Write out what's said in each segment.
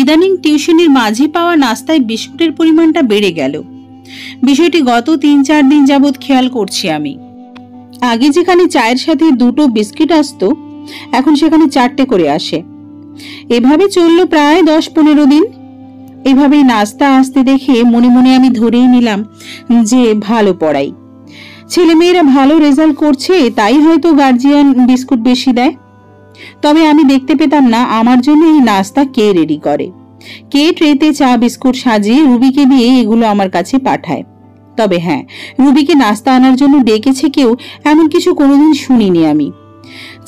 ইদানিং টিউশনির মাঝে পাওয়া নাস্তায় বিস্কুটের পরিমাণটা বেড়ে গেল। বিষয়টি গত ৩-৪ দিন যাবৎ খেয়াল করছি আমি। আগে যেখানে চায়ের সাথে 2টো বিস্কিট আসতো, এখন সেখানে 4টে করে আসে। এভাবে চলল প্রায় 10-15 দিন। এভাবেই নাস্তা আসতে দেখে মনে মনে আমি ধরেই নিলাম যে ভালো পড়াই, ছেলেমেয়েরা ভালো রেজাল্ট করছে, তাই হয়তো গার্জিয়ান বিস্কুট বেশি দেয়। তবে আমি দেখতে পেতাম না আমার জন্য এই নাস্তা কে রেডি করে, কে ট্রেতে চা বিস্কুট সাজিয়ে রুবিকে দিয়ে এগুলো আমার কাছে পাঠায়। তবে হ্যাঁ, রুবিকে নাস্তা আনার জন্য ডেকেছে কেউ, এমন কিছু কোনোদিন শুনিনি আমি।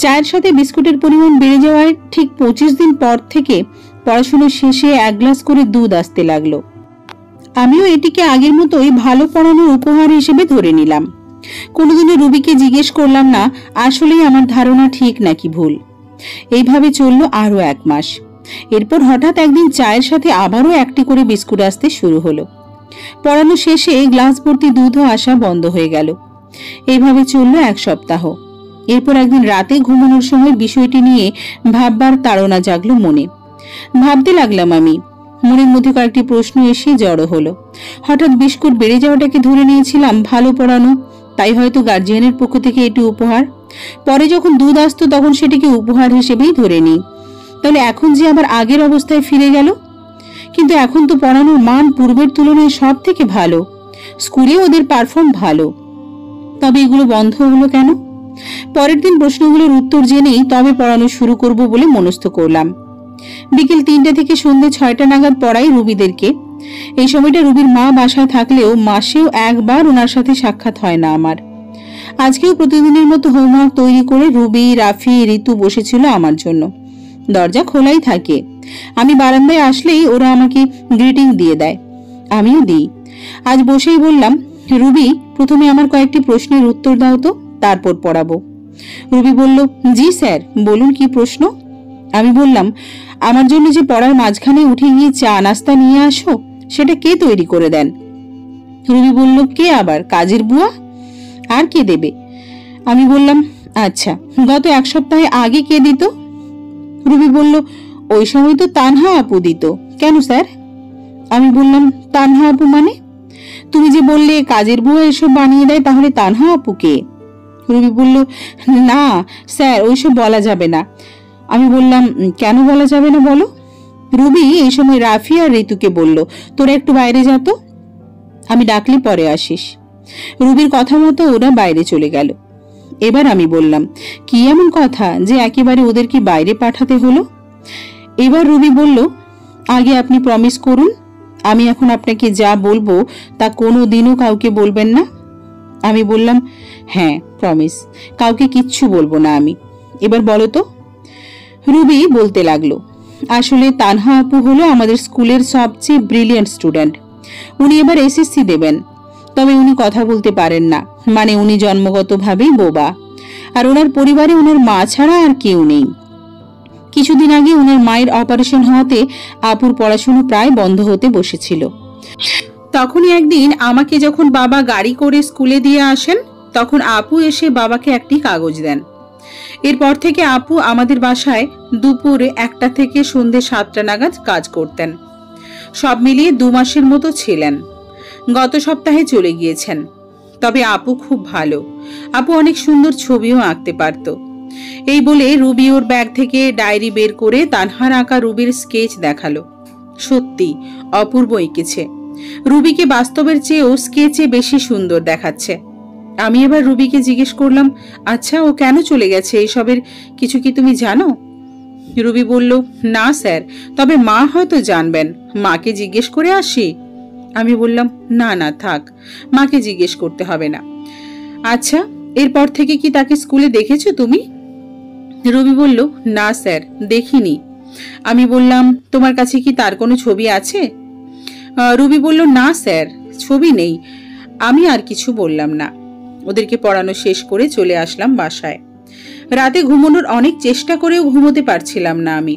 চায়ের সাথে বিস্কুটের পরিমাণ বেড়ে যাওয়ায় ঠিক 25 দিন পর থেকে পড়াশোনা শেষে 1 গ্লাস করে দুধ আসতে লাগলো। আমিও এটিকে আগের মতোই ভালো পড়ানোর উপহার হিসেবে ধরে নিলাম। কোনোদিনও রুবিকে জিজ্ঞেস করলাম না আসলেই আমার ধারণা ঠিক নাকি ভুল। এইভাবে চললো আরো 1 মাস। এরপর হঠাৎ একদিন চায়ের সাথে আবারও 1টি করে বিস্কুট আসতে শুরু হলো। পড়ানো শেষে গ্লাস ভর্তি দুধও আসা বন্ধ হয়ে গেল। এইভাবে চললো 1 সপ্তাহ। এরপর একদিন রাতে ঘুমানোর সময় বিষয়টি নিয়ে ভাববার তাড়না জাগলো মনে। ভাবতে লাগলাম আমি, মনের মধ্যে কয়েকটি প্রশ্ন এসে জড়ো হলো। হঠাৎ বিস্কুট বেড়ে যাওয়াটাকে ধরে নিয়েছিলাম ভালো পড়ানো, তাই হয়তো গার্জিয়ানের পক্ষ থেকে এটি উপহার। পরে যখন দুধ আসতো তখন সেটিকে উপহার হিসেবেই ধরে নিই। তাহলে এখন যে আবার আগের অবস্থায় ফিরে গেল। কিন্তু এখন তো পড়ানোর মান পূর্বের তুলনায় সব থেকে ভালো, স্কুলে ওদের পারফর্ম ভালো, তবে এগুলো বন্ধ হলো কেন? পরের দিন প্রশ্নগুলোর উত্তর জেনেই তবে পড়ানো শুরু করব বলে মনস্থ করলাম। বিকেল 3টে থেকে সন্ধ্যে 6টা নাগাদ পড়াই রুবিদেরকে। এই সময়টা রুবির মা বাসায় থাকলেও মাসেও 1 বার ওনার সাথে সাক্ষাৎ হয় না আমার। আজকেও প্রতিদিনের মতো হোমওয়ার্ক তৈরি করে রুবি, রাফি, ঋতু বসেছিল আমার জন্য। দরজা খোলাই থাকে। আমি বারান্দায় আসলেই ওরা আমাকে গ্রিটিং দিয়ে দেয়, আমিও দিই। আজ বসেই বললাম, রুবি প্রথমে আমার কয়েকটি প্রশ্নের উত্তর দাও তো, তারপর পড়াবো। রুবি বলল, জি স্যার, বলুন কি প্রশ্ন? আমি বললাম, আমার জন্য যে পড়ার মাঝখানে উঠে গিয়ে চা নাস্তা নিয়ে আসো, সেটা কে তৈরি করে দেন? রুবি বলল, কে আবার, কাজের বুয়া? আর কে দেবে? আমি বললাম, আচ্ছা, গত 1 সপ্তাহে আগে কে দিত? রুবি বলল, ওই সময় তো তানহা আপু দিত। কেন স্যার? আমি বললাম, তানহা আপু মানে? তুমি যে বললে কাজের বুয়া এসব বানিয়ে দেয়, তাহলে তানহা আপু কে? রুবি বলল, না স্যার, ওইসব বলা যাবে না। আমি বললাম, কেন বলা যাবে না বলো? রুবি এই সময় রাফি আর ঋতুকে বলল, তোরা একটু বাইরে যা তো, আমি ডাকলে পরে আসিস। রুবির কথা মতো ওরা বাইরে চলে গেল। এবার আমি বললাম, কি এমন কথা যে একেবারে ওদেরকে বাইরে পাঠাতে হলো? এবার রুবি বলল, আগে আপনি প্রমিস করুন, আমি এখন আপনাকে যা বলবো তা কোনো দিনও কাউকে বলবেন না। আমি বললাম, হ্যাঁ প্রমিস, কাউকে কিচ্ছু বলবো না আমি। এবার বলো তো। রুবি বলতে লাগলো, আসলে তানহা আপু হলো আমাদের স্কুলের সবচেয়ে ব্রিলিয়ান্ট স্টুডেন্ট। উনি এবার এসএসসি দেবেন, তবে উনি কথা বলতে পারেন না, মানে উনি জন্মগতভাবেই বোবা। আর ওনার পরিবারে ওনার মা ছাড়া আর কেউ নেই। কিছুদিন আগে ওনার মায়ের অপারেশন হওয়াতে আপুর পড়াশোনা প্রায় বন্ধ হতে বসেছিল। তখনই একদিন আমাকে যখন বাবা গাড়ি করে স্কুলে দিয়ে আসেন, তখন আপু এসে বাবাকে একটি কাগজ দেন। এরপর থেকে আপু আমাদের বাসায় দুপুরে 1টা থেকে সন্ধ্যে 7টা নাগাদ কাজ করতেন। সব মিলিয়ে 2 মাসের মতো ছিলেন। গত সপ্তাহে চলে গিয়েছেন। তবে আপু খুব ভালো। আপু অনেক সুন্দর ছবিও আঁকতে পারত। এই বলে রুবি ওর ব্যাগ থেকে ডায়েরি বের করে তানহার আঁকা রুবির স্কেচ দেখালো। সত্যি অপূর্ব এঁকেছে। রুবিকে বাস্তবের চেয়েও স্কেচে বেশি সুন্দর দেখাচ্ছে। আমি এবার রুবিকে জিজ্ঞেস করলাম, আচ্ছা ও কেন চলে গেছে, এসবের কিছু কি তুমি জানো? রুবি বলল, না স্যার, তবে মা হয়তো জানবেন, মাকে জিজ্ঞেস করে আসি। আমি বললাম, না না থাক, মাকে জিজ্ঞেস করতে হবে না। আচ্ছা, এরপর থেকে কি তাকে স্কুলে দেখেছো তুমি? রুবি বলল, না স্যার, দেখিনি। আমি বললাম, তোমার কাছে কি তার কোনো ছবি আছে? রুবি বলল, না স্যার, ছবি নেই। আমি আর কিছু বললাম না। ওদেরকে পড়ানো শেষ করে চলে আসলাম বাসায়। রাতে ঘুমানোর অনেক চেষ্টা করেও ঘুমোতে পারছিলাম না আমি।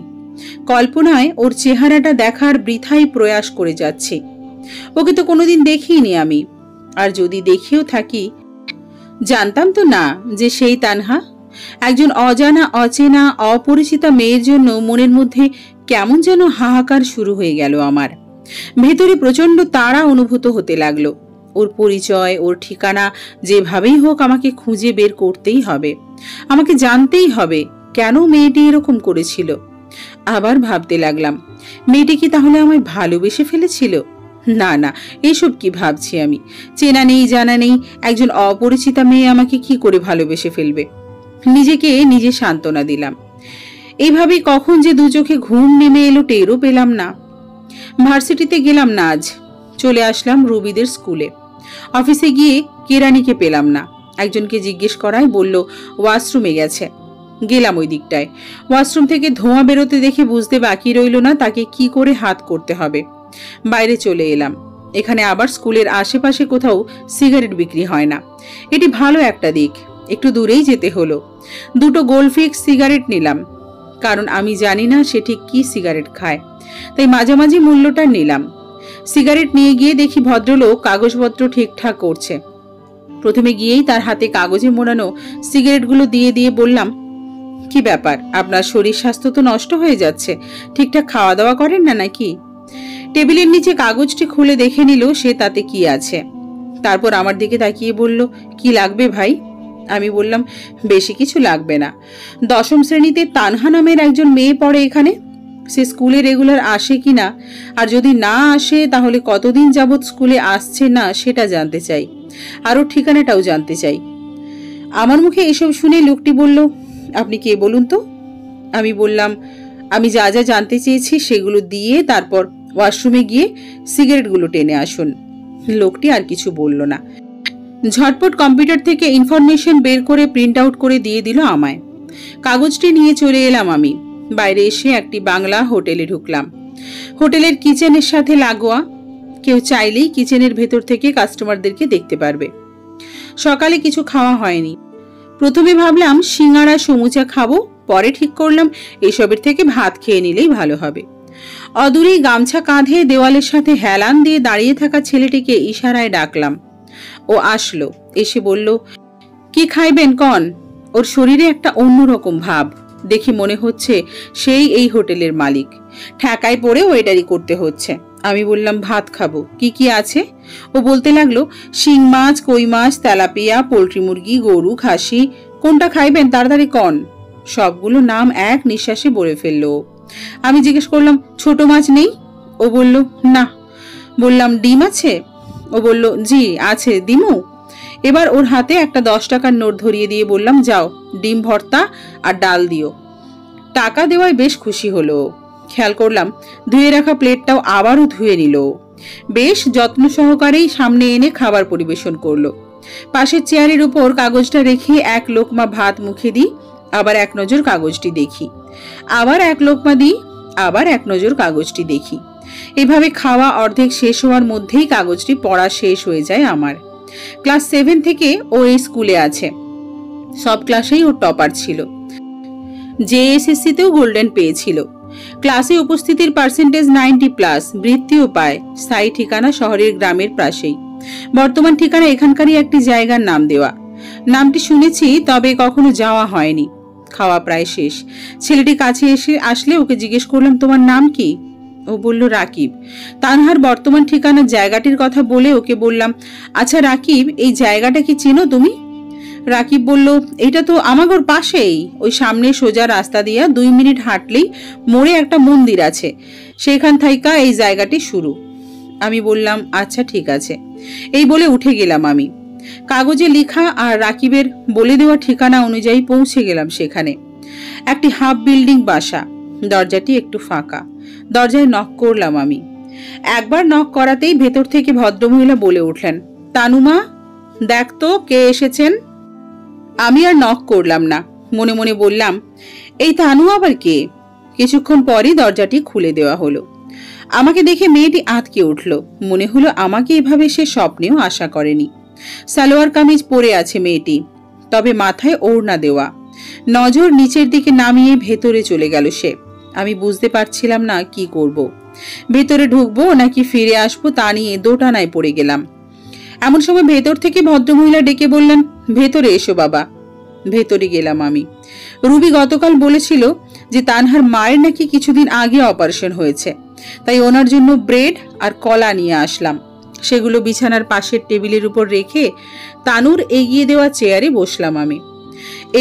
কল্পনায় ওর চেহারাটা দেখার বৃথাই প্রয়াস করে যাচ্ছি। ওকে তো কোনোদিন দেখিনি আমি, আর যদি দেখিও থাকি, জানতাম তো না যে সেই তানহা। একজন অজানা, অচেনা, অপরিচিতা মেয়ের জন্য মনের মধ্যে কেমন যেন হাহাকার শুরু হয়ে গেল আমার। ভেতরে প্রচন্ড তাড়া অনুভূত হতে লাগলো। ওর পরিচয়, ওর ঠিকানা যেভাবেই হোক আমাকে খুঁজে বের করতেই হবে। আমাকে জানতেই হবে কেন মেয়েটি এরকম করেছিল। আবার ভাবতে লাগলাম, মেয়েটি কি তাহলে আমায় ভালোবেসে ফেলেছিল? না না, এসব কি ভাবছি আমি? চেনা নেই জানা নেই একজন অপরিচিতা মেয়ে আমাকে কি করে ভালোবেসে ফেলবে? নিজেকে নিজে সান্ত্বনা দিলাম। এইভাবে কখন যে দু চোখে ঘুম নেমে এলো টেরও পেলাম না। ভার্সিটিতে গেলাম না আজ। চলে আসলাম রুবিদের স্কুলে। অফিসে গিয়ে কেরানিকে পেলাম না। একজনকে জিজ্ঞেস করায় বলল ওয়াশরুমে গেছে। গেলাম ওই দিকটায়। ওয়াশরুম থেকে ধোঁয়া বেরোতে দেখে বুঝতে বাকি রইল না তাকে কি করে হাত করতে হবে। বাইরে চলে এলাম। এখানে আবার স্কুলের আশেপাশে কোথাও সিগারেট বিক্রি হয় না। এটি ভালো একটা দিক। একটু দূরেই যেতে হলো। দুটো গোলফিক্স সিগারেট নিলাম, কারণ আমি জানি না সে ঠিক কি সিগারেট খায়, তাই মাঝামাঝি মূল্যটা নিলাম। সিগারেট নিয়ে গিয়ে দেখি ভদ্রলোক কাগজপত্র ঠিকঠাক করছে। প্রথমে গিয়েই তার হাতে কাগজে মোড়ানো সিগারেটগুলো দিয়ে দিয়ে বললাম, কি ব্যাপার, আপনার শরীর স্বাস্থ্য তো নষ্ট হয়ে যাচ্ছে, ঠিকঠাক খাওয়া দাওয়া করেন না নাকি? টেবিলের নিচে কাগজটি খুলে দেখে নিল সে তাতে কি আছে। তারপর আমার দিকে তাকিয়ে বলল, কি লাগবে ভাই? আমি বললাম, বেশি কিছু লাগবে না। 10ম শ্রেণীতে তানহা নামের একজন মেয়ে পড়ে এখানে। সে স্কুলে রেগুলার আসে কিনা, আর যদি না আসে তাহলে কতদিন যাবৎ স্কুলে আসছে না সেটা জানতে চাই, আর ওর ঠিকানাটাও জানতে চাই। আমার মুখে এসব শুনে লোকটি বলল, আপনি কে বলুন তো? আমি বললাম, আমি যা যা জানতে চেয়েছি সেগুলো দিয়ে তারপর ওয়াশরুমে গিয়ে সিগারেটগুলো টেনে আসুন। লোকটি আর কিছু বলল না। ঝটপট কম্পিউটার থেকে ইনফরমেশন বের করে প্রিন্ট আউট করে দিয়ে দিল আমায়। কাগজটি নিয়ে চলে এলাম আমি। বাইরে এসে একটি বাংলা হোটেলে ঢুকলাম। হোটেলের কিচেনের সাথে লাগোয়া, কেউ চাইলেই কিচেনের ভেতর থেকে কাস্টমারদেরকে দেখতে পারবে। সকালে কিছু খাওয়া হয়নি। প্রথমে ভাবলাম সিঙ্গাড়া সমুচা খাবো, পরে ঠিক করলাম এসবের থেকে ভাত খেয়ে নিলেই ভালো হবে। অদূরেই গামছা কাঁধে দেওয়ালের সাথে হেলান দিয়ে দাঁড়িয়ে থাকা ছেলেটিকে ইশারায় ডাকলাম। ও আসলো। এসে বলল, কি খাইবেন কন? ওর শরীরে একটা অন্যরকম ভাব। দেখি মনে হচ্ছে সেই এই হোটেলের মালিক। ঠেকায় পড়ে ওয়েটারি করতে হচ্ছে। আমি বললাম, ভাত খাবো। কি কি আছে? ও বলতে লাগলো, শিং মাছ, কই মাছ, তেলাপিয়া, পোলট্রি মুরগি, গরু, খাসি। কোনটা খাইবেন তাড়াতাড়ি কন। সবগুলো নাম এক নিঃশ্বাসে বলে ফেললো। আমি জিজ্ঞেস করলাম, ছোট মাছ নেই? ও বলল, না। বললাম, ডিম আছে? ও বলল, জি আছে, দিমু? এবার ওর হাতে একটা 10 টাকার নোট ধরিয়ে দিয়ে বললাম, যাও ডিম ভর্তা আর ডাল দিও। টাকা দেওয়ায় বেশ খুশি হলো। খেয়াল করলাম ধুয়ে রাখা প্লেটটাও আবারও ধুয়ে নিল। বেশ যত্ন সহকারেই সামনে এনে খাবার পরিবেশন করলো। পাশের চেয়ারের উপর কাগজটা রেখে এক লোকমা ভাত মুখে দিই, আবার এক নজর কাগজটি দেখি, আবার এক লোকমা দিই, আবার এক নজর কাগজটি দেখি। এভাবে খাওয়া অর্ধেক শেষ হওয়ার মধ্যেই কাগজটি পড়া শেষ হয়ে যায় আমার। ক্লাস 7 থেকে ও এই স্কুলে আছে। সব ক্লাসেই ও টপার ছিল। জেএসএসসিতেও গোল্ডেন পেয়েছিল। ক্লাসে উপস্থিতির পার্সেন্টেজ 90+, বৃত্তিও পায়। স্থায়ী ঠিকানা শহরের গ্রামের পাশেই। বর্তমান ঠিকানা এখানকারই একটি জায়গার নাম দেওয়া। নামটি শুনেছি, তবে কখনো যাওয়া হয়নি। খাওয়া প্রায় শেষ। ছেলেটি কাছে এসে আসলে ওকে জিজ্ঞেস করলাম, তোমার নাম কি? ও বলল, রাকিব। তানহার বর্তমান ঠিকানার জায়গাটির কথা বলে ওকে বললাম, আচ্ছা রাকিব, এই জায়গাটা কি চেনো তুমি? রাকিব বলল, এটা তো আমাগোর পাশেই। ওই সামনে সোজা রাস্তা দিয়া 2 মিনিট হাঁটলেই মোড়ে একটা মন্দির আছে, সেখান থাইকা এই জায়গাটি শুরু। আমি বললাম, আচ্ছা ঠিক আছে। এই বলে উঠে গেলাম আমি। কাগজে লেখা আর রাকিবের বলে দেওয়া ঠিকানা অনুযায়ী পৌঁছে গেলাম সেখানে। একটি হাফ বিল্ডিং বাসা। দরজাটি একটু ফাঁকা। দরজায় নক করলাম আমি। একবার নক করাতেই ভেতর থেকে ভদ্রমহিলা বলে উঠলেন, তানুমা, দেখ তো কে এসেছেন। আমি আর নক করলাম না। মনে মনে বললাম, এই তানু আবার কে? কিছুক্ষণ পরই দরজাটি খুলে দেওয়া হলো। আমাকে দেখে মেয়েটি আঁতকে উঠল। মনে হলো আমাকে এভাবে সে স্বপ্নেও আশা করেনি। সালোয়ার কামিজ পরে আছে মেয়েটি, তবে মাথায় ওড়না দেওয়া। নজর নিচের দিকে নামিয়ে ভেতরে চলে গেল সে। আমি বুঝতে পারছিলাম না কি করব। ভেতরে ঢুকবো নাকি ফিরে আসবো তা নিয়ে দোটানায় পড়ে গেলাম। এমন সময় ভেতর থেকে ভদ্রমহিলা ডেকে বললেন, ভেতরে এসো বাবা। ভেতরে গেলাম আমি। রুবি গতকাল বলেছিল যে তানহার মায়ের নাকি কিছুদিন আগে অপারেশন হয়েছে, তাই ওনার জন্য ব্রেড আর কলা নিয়ে আসলাম। সেগুলো বিছানার পাশের টেবিলের উপর রেখে তানুর এগিয়ে দেওয়া চেয়ারে বসলাম আমি।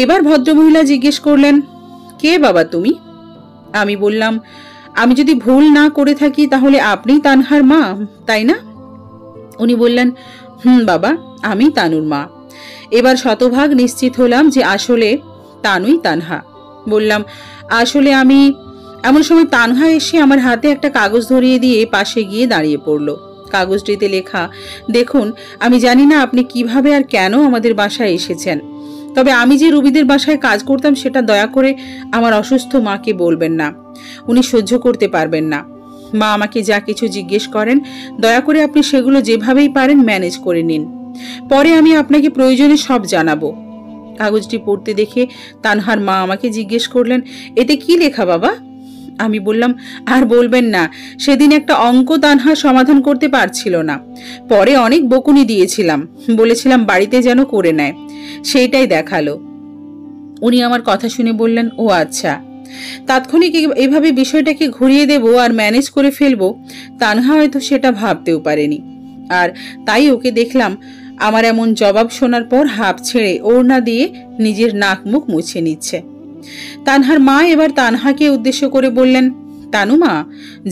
এবার ভদ্রমহিলা জিজ্ঞেস করলেন, কে বাবা তুমি? আমি বললাম, আমি যদি ভুল না করে থাকি তাহলে আপনি তানহার মা, তাই না? উনি বললেন, বাবা, আমি তানুর মা। এবার শতভাগ নিশ্চিত হলাম যে আসলে তানুই তানহা। বললাম, আসলে আমি। এমন সময় তানহা এসে আমার হাতে একটা কাগজ ধরিয়ে দিয়ে পাশে গিয়ে দাঁড়িয়ে পড়ল। কাগজটিতে লেখা, দেখুন, আমি জানি না আপনি কিভাবে আর কেন আমাদের বাসায় এসেছেন, তবে আমি যে রুবিদের বাসায় কাজ করতাম সেটা দয়া করে আমার অসুস্থ মাকে বলবেন না। উনি সহ্য করতে পারবেন না। মা আমাকে যা কিছু জিজ্ঞেস করেন দয়া করে আপনি সেগুলো যেভাবেই পারেন ম্যানেজ করে নিন। পরে আমি আপনাকে প্রয়োজনে সব জানাবো। কাগজটি পড়তে দেখে তানহার মা আমাকে জিজ্ঞেস করলেন, এতে কি লেখা বাবা? আমি বললাম, আর বলবেন না, সেদিন একটা অঙ্ক তানহা সমাধান করতে পারছিল না। পরে অনেক বকুনি দিয়েছিলাম, বলেছিলাম বাড়িতে যেন করে নেয়। সেইটাই দেখালো। উনি আমার কথা শুনে বললেন, ও আচ্ছা। তাৎক্ষণিক এভাবে বিষয়টাকে ঘুরিয়ে দেব আর ম্যানেজ করে ফেলবো তানহা হয়তো সেটা ভাবতেও পারেনি। আর তাই ওকে দেখলাম আমার এমন জবাব শোনার পর হাঁপ ছেড়ে ওড়না দিয়ে নিজের নাক মুখ মুছে নিচ্ছে। তানহার মা এবার তানহাকে উদ্দেশ্য করে বললেন, তানু মা,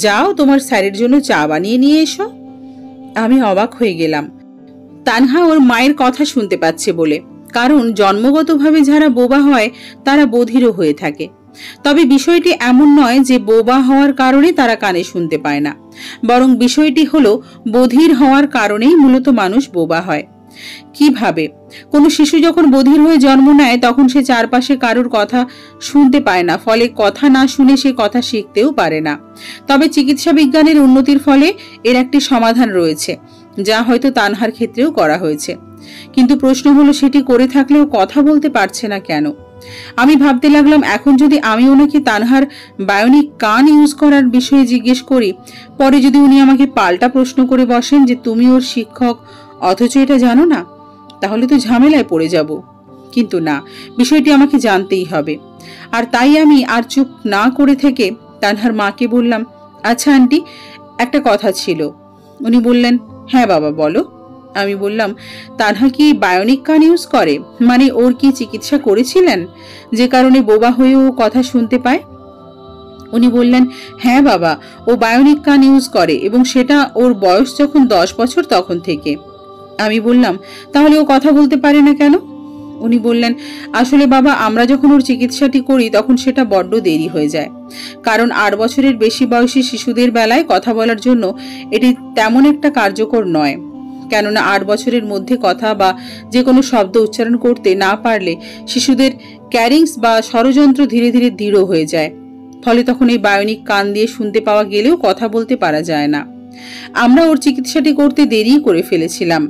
যাও তোমার স্যারের জন্য চা বানিয়ে নিয়ে এসো। আমি অবাক হয়ে গেলাম। তানহা ওর মায়ের কথা শুনতে পাচ্ছে বলে, কারণ জন্মগতভাবে যারা বোবা হয় তারা বধিরও হয়ে থাকে। তবে বিষয়টি এমন নয় যে বোবা হওয়ার কারণে তারা কানে শুনতে পায় না, বরং বিষয়টি হলো বধির হওয়ার কারণেই মূলত মানুষ বোবা হয়। কিভাবে? কোনো শিশু যখন বধির হয়ে জন্ম নেয় তখন সে চারপাশে কারোর কথা শুনতে পায় না, ফলে কথা না শুনে সে কথা শিখতেও পারে না। তবে চিকিৎসা বিজ্ঞানের উন্নতির ফলে এর একটি সমাধান রয়েছে, যা হয়তো তানহার ক্ষেত্রেও করা হয়েছে। কিন্তু প্রশ্ন হলো, সেটি করে থাকলেও কথা বলতে পারছে না কেন? আমি ভাবতে লাগলাম, এখন যদি আমি ওনাকে তানহার বায়োনিক কান ইউজ করার বিষয়ে জিজ্ঞেস করি, পরে যদি উনি আমাকে পাল্টা প্রশ্ন করে বসেন যে তুমি ওর শিক্ষক অথচ এটা জানো না, তাহলে তো ঝামেলায় পড়ে যাব। কিন্তু না, বিষয়টি আমাকে জানতেই হবে। আর তাই আমি আর চুপ না করে থেকে তানহার মাকে বললাম, আচ্ছা আন্টি, একটা কথা ছিল। উনি বললেন, হ্যাঁ বাবা বলো। আমি বললাম, তানহা কি বায়োনিক কান ইউজ করে? মানে ওর কি চিকিৎসা করেছিলেন যে কারণে বোবা হয়েও কথা শুনতে পায়? উনি বললেন, হ্যাঁ বাবা, ও বায়োনিক কান ইউজ করে এবং সেটা ওর বয়স যখন 10 বছর তখন থেকে। আমি বললাম, তাহলে ও কথা বলতে পারে না কেন? উনি বললেন, আসলে বাবা, আমরা যখন ওর চিকিৎসাটি করি তখন সেটা বড্ড দেরি হয়ে যায়, কারণ 8 বছরের বেশি বয়সী শিশুদের বেলায় কথা বলার জন্য এটি তেমন একটা কার্যকর নয়। কেননা 8 বছরের মধ্যে কথা বা যে কোনো শব্দ উচ্চারণ করতে না পারলে শিশুদের ক্যারিংস বা স্বরযন্ত্র ধীরে ধীরে দৃঢ় হয়ে যায়, ফলে তখন এই বায়োনিক কান দিয়ে শুনতে পাওয়া গেলেও কথা বলতে পারা যায় না। আমরা ওর চিকিৎসাটি করতে দেরি করে ফেলেছিলাম।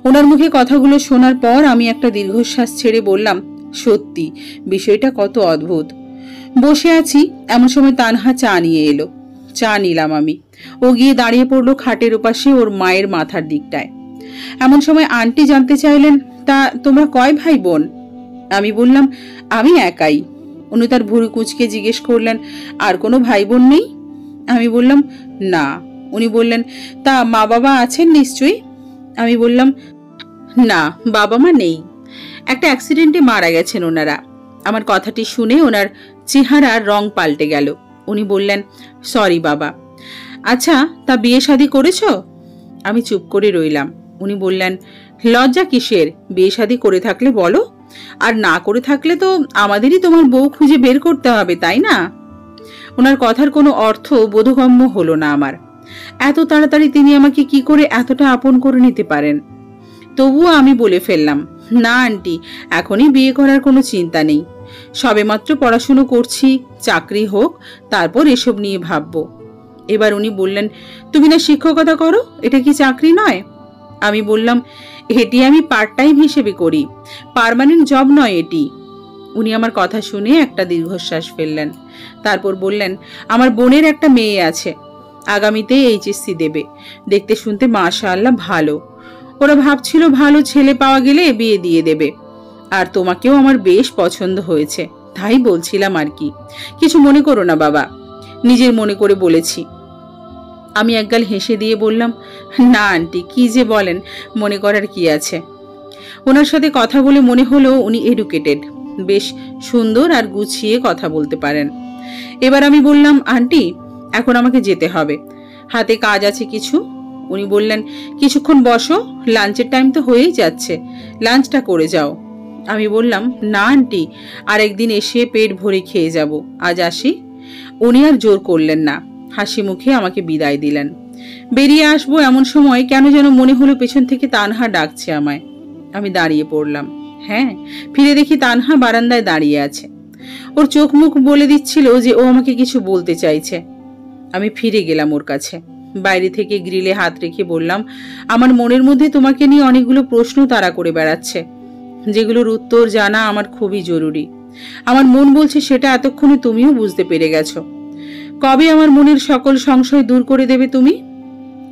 ওনার মুখে কথাগুলো শোনার পর আমি একটা দীর্ঘশ্বাস ছেড়ে বললাম, সত্যি বিষয়টা কত অদ্ভুত। বসে আছি, এমন সময় তানহা চা নিয়ে এলো। চা নিলাম আমি। ও গিয়ে দাঁড়িয়ে পড়লো খাটের ওপাশে ওর মায়ের মাথার দিকটায়। এমন সময় আন্টি জানতে চাইলেন, তা তোমরা কয় ভাই বোন? আমি বললাম, আমি একাই। উনি তার ভুরু কুঁচকে জিজ্ঞেস করলেন, আর কোনো ভাই বোন নেই? আমি বললাম, না। উনি বললেন, তা মা বাবা আছেন নিশ্চয়ই? আমি বললাম, না, বাবা মা নেই, একটা অ্যাক্সিডেন্টে মারা গেছেন ওনারা। আমার কথাটি শুনে ওনার চেহারার রং পাল্টে গেল। উনি বললেন, সরি বাবা। আচ্ছা, তা বিয়ে শাদী করেছ? আমি চুপ করে রইলাম। উনি বললেন, লজ্জা কিসের? বিয়ে শাদী করে থাকলে বলো, আর না করে থাকলে তো আমাদেরই তোমার বউ খুঁজে বের করতে হবে, তাই না? ওনার কথার কোনো অর্থ বোধগম্য হলো না আমার। এত তাড়াতাড়ি তিনি আমাকে কি করে এতটা আপন করে নিতে পারেন? তবুও আমি বলে ফেললাম, না আন্টি, এখনই বিয়ে করার কোনো চিন্তা নেই। সবেমাত্র পড়াশুনো করছি, চাকরি হোক, তারপর এসব নিয়ে ভাববো। এবার উনি বললেন, তুমি না শিক্ষকতা করো, এটা কি চাকরি নয়? আমি বললাম, এটি আমি পার্ট টাইম হিসেবে করি, পার্মানেন্ট জব নয় এটি। উনি আমার কথা শুনে একটা দীর্ঘশ্বাস ফেললেন। তারপর বললেন, আমার বোনের একটা মেয়ে আছে, আগামীতে এইচএসসি দেবে, দেখতে শুনতে মাশাআল্লাহ ভালো। ওরা ভাবছিল ভালো ছেলে পাওয়া গেলে বিয়ে দিয়ে দেবে, আর তোমাকেও আমার বেশ পছন্দ হয়েছে, তাই বলছিলাম আর কি, কিছু মনে করো না বাবা, নিজের মনে করে বলেছি। আমি একগাল হেসে দিয়ে বললাম, না আন্টি, কি যে বলেন, মনে করার কি আছে। ওনার সাথে কথা বলে মনে হলো উনি এডুকেটেড, বেশ সুন্দর আর গুছিয়ে কথা বলতে পারেন। এবার আমি বললাম, আন্টি এখন আমাকে যেতে হবে, হাতে কাজ আছে কিছু। উনি বললেন, কিছুক্ষণ বসো, লাঞ্চের টাইম তো হয়েই যাচ্ছে, লাঞ্চটা করে যাও। আমি বললাম, না আন্টি, আর একদিন এসে পেট ভরে খেয়ে যাব, আজ আসি। উনি আর জোর করলেন না, হাসি মুখে আমাকে বিদায় দিলেন। বেরিয়ে আসবো এমন সময় কেন যেন মনে হলো পেছন থেকে তানহা ডাকছে আমায়। আমি দাঁড়িয়ে পড়লাম। হ্যাঁ, ফিরে দেখি তানহা বারান্দায় দাঁড়িয়ে আছে। ওর চোখ মুখ বলে দিচ্ছিল যে ও আমাকে কিছু বলতে চাইছে। আমি ফিরে গেলাম ওর কাছে, বাইরে থেকে গ্রিলে হাত রেখে বললাম, আমার মনের মধ্যে তোমাকে নিয়ে অনেকগুলো প্রশ্ন তাড়া করে বেড়াচ্ছে, যেগুলোর উত্তর জানা আমার খুবই জরুরি। আমার মন বলছে সেটা এতক্ষণে তুমিও বুঝতে পেরে গেছো। কবে আমার মনের সকল সংশয় দূর করে দেবে তুমি?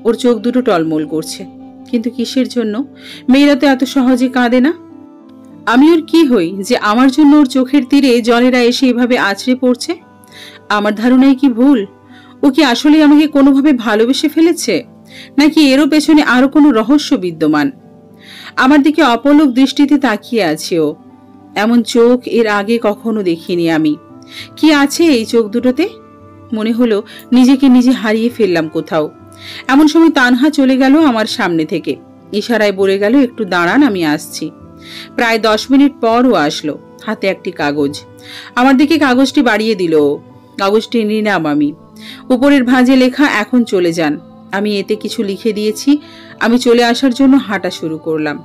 ওর চোখ দুটো টলমল করছে, কিন্তু কিসের জন্য? মেয়েরা তো এত সহজে কাঁদে না। আমি ওর কি হই যে আমার জন্য ওর চোখের তীরে জলেরা এসে এভাবে আছড়ে পড়ছে? আমার ধারণাই কি ভুল? ও কি আসলে আমাকে কোনোভাবে ভালোবেসে ফেলেছে, নাকি এরও পেছনে আরো কোনো রহস্য বিদ্যমান? আমার দিকে অপলক দৃষ্টিতে তাকিয়ে আছে ও। এমন চোখ এর আগে কখনো দেখিনি আমি। কি আছে এই চোখ দুটোতে? মনে হলো নিজেকে নিজে হারিয়ে ফেললাম কোথাও। এমন সময় তানহা চলে গেল আমার সামনে থেকে, ইশারায় বলে গেল, একটু দাঁড়ান, আমি আসছি। প্রায় 10 মিনিট পর ও আসলো, হাতে একটি কাগজ। আমার দিকে কাগজটি বাড়িয়ে দিল। কাগজটি নিলাম আমি। উপরের ভাঁজে লেখা, এখন চলে যান। আমি এতে কিছু লিখে দিয়েছি। আমি চলে আসার জন্য হাঁটা শুরু করলাম।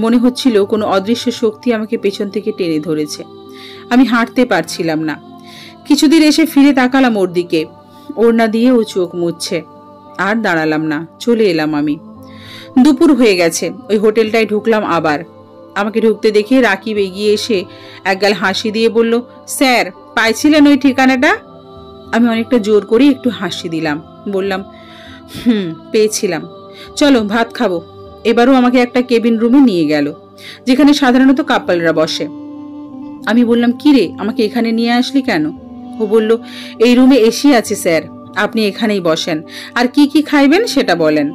মনে হচ্ছিল কোনো অদৃশ্য শক্তি আমাকে পেছন থেকে টেনে ধরেছে। আমি হাঁটতে পারছিলাম না। কিছুদিন এসে ফিরে তাকালাম ওর দিকে, ওড়না দিয়ে ও চোখ মুছছে। আর দাঁড়ালাম না, চলে এলাম আমি। দুপুর হয়ে গেছে, ওই হোটেলটায় ঢুকলাম আবার। আমাকে ঢুকতে দেখে রাকিব এগিয়ে এসে একগাল হাসি দিয়ে বলল, স্যার পাইছিলেন ওই ঠিকানাটা? আমি অনেকটা জোর করে একটু হাসি দিলাম, বললাম, পেয়েছিলাম, চলো ভাত খাবো। এবারও আমাকে একটা কেবিন রুমে নিয়ে গেল, যেখানে সাধারণত কাপলরা বসে। আমি বললাম, কি রে, আমাকে এখানে নিয়ে আসলি কেন? ও বলল, এই রুমে এসি আছে স্যার, আপনি এখানেই বসেন, আর কি কি খাইবেন সেটা বলেন।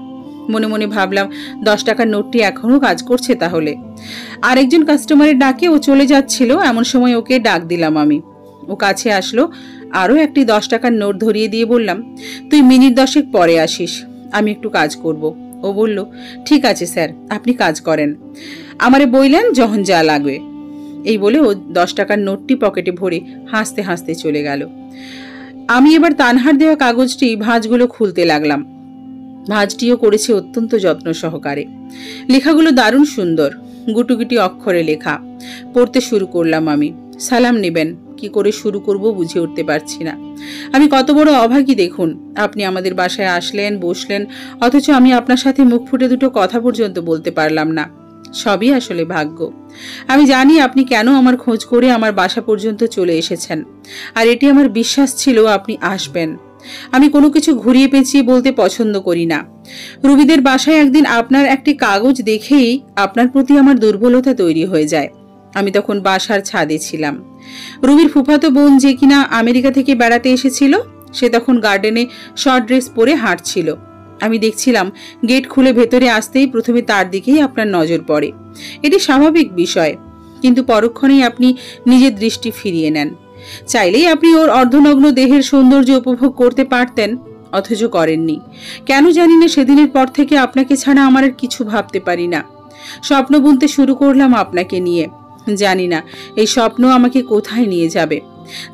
মনে মনে ভাবলাম, 10 টাকার নোটটি এখনো কাজ করছে তাহলে। আরেকজন কাস্টমারের ডাকে ও চলে যাচ্ছিল, এমন সময় ওকে ডাক দিলাম আমি। ও কাছে আসলো, আরও একটি 10 টাকার নোট ধরিয়ে দিয়ে বললাম, তুই মিনিট 10 পরে আসিস, আমি একটু কাজ করব। ও বলল, ঠিক আছে স্যার, আপনি কাজ করেন, আমারে বইলেন যখন যা লাগবে। এই বলে ও 10 টাকার নোটটি পকেটে ভরে হাসতে হাসতে চলে গেল। আমি এবার তানহার দেওয়া কাগজটি ভাঁজগুলো খুলতে লাগলাম। ভাঁজটিও করেছে অত্যন্ত যত্ন সহকারে। লেখাগুলো দারুণ সুন্দর, গুটুগুটি অক্ষরে লেখা। পড়তে শুরু করলাম আমি। সালাম নেবেন, কি করে শুরু করব বুঝে উঠতে পারছি না। আমি কত বড় অভাগী দেখুন, আপনি আমাদের বাসায় আসলেন, বসলেন, অথচ আমি আপনার সাথে মুখ ফুটে দুটো কথা পর্যন্ত বলতে পারলাম না। সবই আসলে ভাগ্য। আমি জানি আপনি কেন আমার খোঁজ করে আমার বাসা পর্যন্ত চলে এসেছেন, আর এটি আমার বিশ্বাস ছিল আপনি আসবেন। আমি কোনো কিছু ঘুরিয়ে পেঁচিয়ে বলতে পছন্দ করি না। রুবিদের বাসায় একদিন আপনার একটি কাগজ দেখেই আপনার প্রতি আমার দুর্বলতা তৈরি হয়ে যায়। আমি তখন বাসার ছাদে ছিলাম। রুবির ফুফাতো বোন যে কিনা আমেরিকা থেকে বেড়াতে এসেছিল, সে তখন গার্ডেনে শর্ট ড্রেস পরে হাঁটছিল। আমি দেখছিলাম, গেট খুলে ভেতরে আসতেই প্রথমে তার দিকেই আপনার নজর পড়ে। এটি স্বাভাবিক বিষয়, কিন্তু পরক্ষণেই আপনি নিজের দৃষ্টি ফিরিয়ে নেন। চাইলেই আপনি ওর অর্ধনগ্ন দেহের সৌন্দর্য উপভোগ করতে পারতেন, অথচ করেননি। কেন জানি না, সেদিনের পর থেকে আপনাকে ছাড়া আমার আর কিছু ভাবতে পারি না। স্বপ্ন বুনতে শুরু করলাম আপনাকে নিয়ে। জানি না এই স্বপ্ন আমাকে কোথায় নিয়ে যাবে,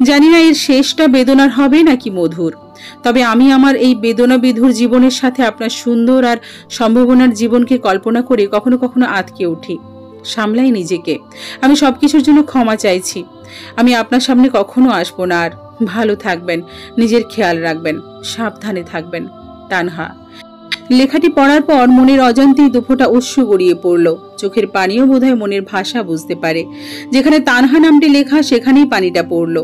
জানি না এর শেষটা বেদনার হবে নাকি মধুর। তবে আমি আমার এই বেদনা বিধুর জীবনের সাথে আপনার সুন্দর আর সম্ভাবনার জীবনকে কল্পনা করে কখনো কখনো আটকে উঠি। সামলাই নিজেকে। আমি সবকিছুর জন্য ক্ষমা চাইছি। আমি আপনার সামনে কখনো আসবো না আর। ভালো থাকবেন, নিজের খেয়াল রাখবেন, সাবধানে থাকবেন, তানহা। লেখাটি পড়ার পর মনের অজান্তেই দুফোঁটা অশ্রু গড়িয়ে পড়ল। চোখের পানিও বোধহয় মনের ভাষা বুঝতে পারে। যেখানে তানহা নামটি লেখা সেখানেই পানিটা পড়ল।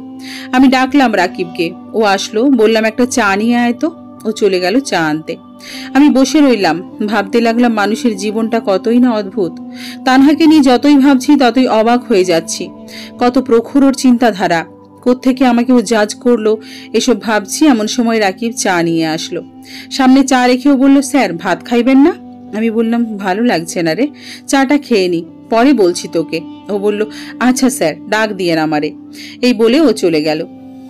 আমি ডাকলাম রাকিবকে, ও আসলো। বললাম, একটা চা নিয়ে আয় তো। ও ও চলে গেল চা আনতে। আমি বসে রইলাম, ভাবতে লাগলাম মানুষের জীবনটা কতই না অদ্ভুত। তানহাকে নিয়ে যতই ভাবছি ততই অবাক হয়ে যাচ্ছি। কত প্রখর ওর চিন্তাধারা, কোত্থেকে আমাকে ও জাজ করলো এসব ভাবছি। এমন সময় রাকিব চা নিয়ে আসলো। সামনে চা রেখেও বলল, স্যার ভাত খাইবেন না? আমি বললাম, ভালো লাগছে না রে, চাটা খেয়ে নি, পরে বলছি তোকে। ও বলল, আচ্ছা স্যার, ডাক দিয়েন আমারে। এই বলে ও চলে গেল।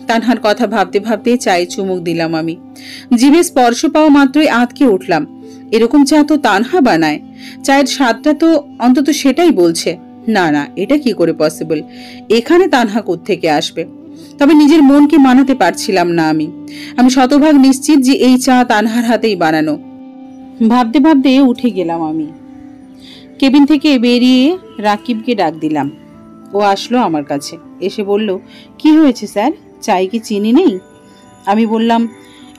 তানহার কথা ভাবতে ভাবতে চায়ে চুমুক দিলাম আমি। জিভে স্পর্শ পাওয়া মাত্রই আঁতকে উঠলাম। এরকম চা তো তানহা বানায়, চায়ের স্বাদটা তো অন্তত সেটাই বলছে। না না, এটা কি করে পসিবল? এখানে তানহা কোত্থেকে আসবে? তবে নিজের মনকে মানাতে পারছিলাম না। আমি শতভাগ নিশ্চিত যে এই চা তানহার হাতেই বানানো। ভাবতে ভাবতে উঠে গেলাম আমি। কেবিন থেকে বেরিয়ে রাকিবকে ডাক দিলাম। ও আসলো আমার কাছে, এসে বলল, কি হয়েছে স্যার, চায়ে কি চিনি নেই? আমি বললাম,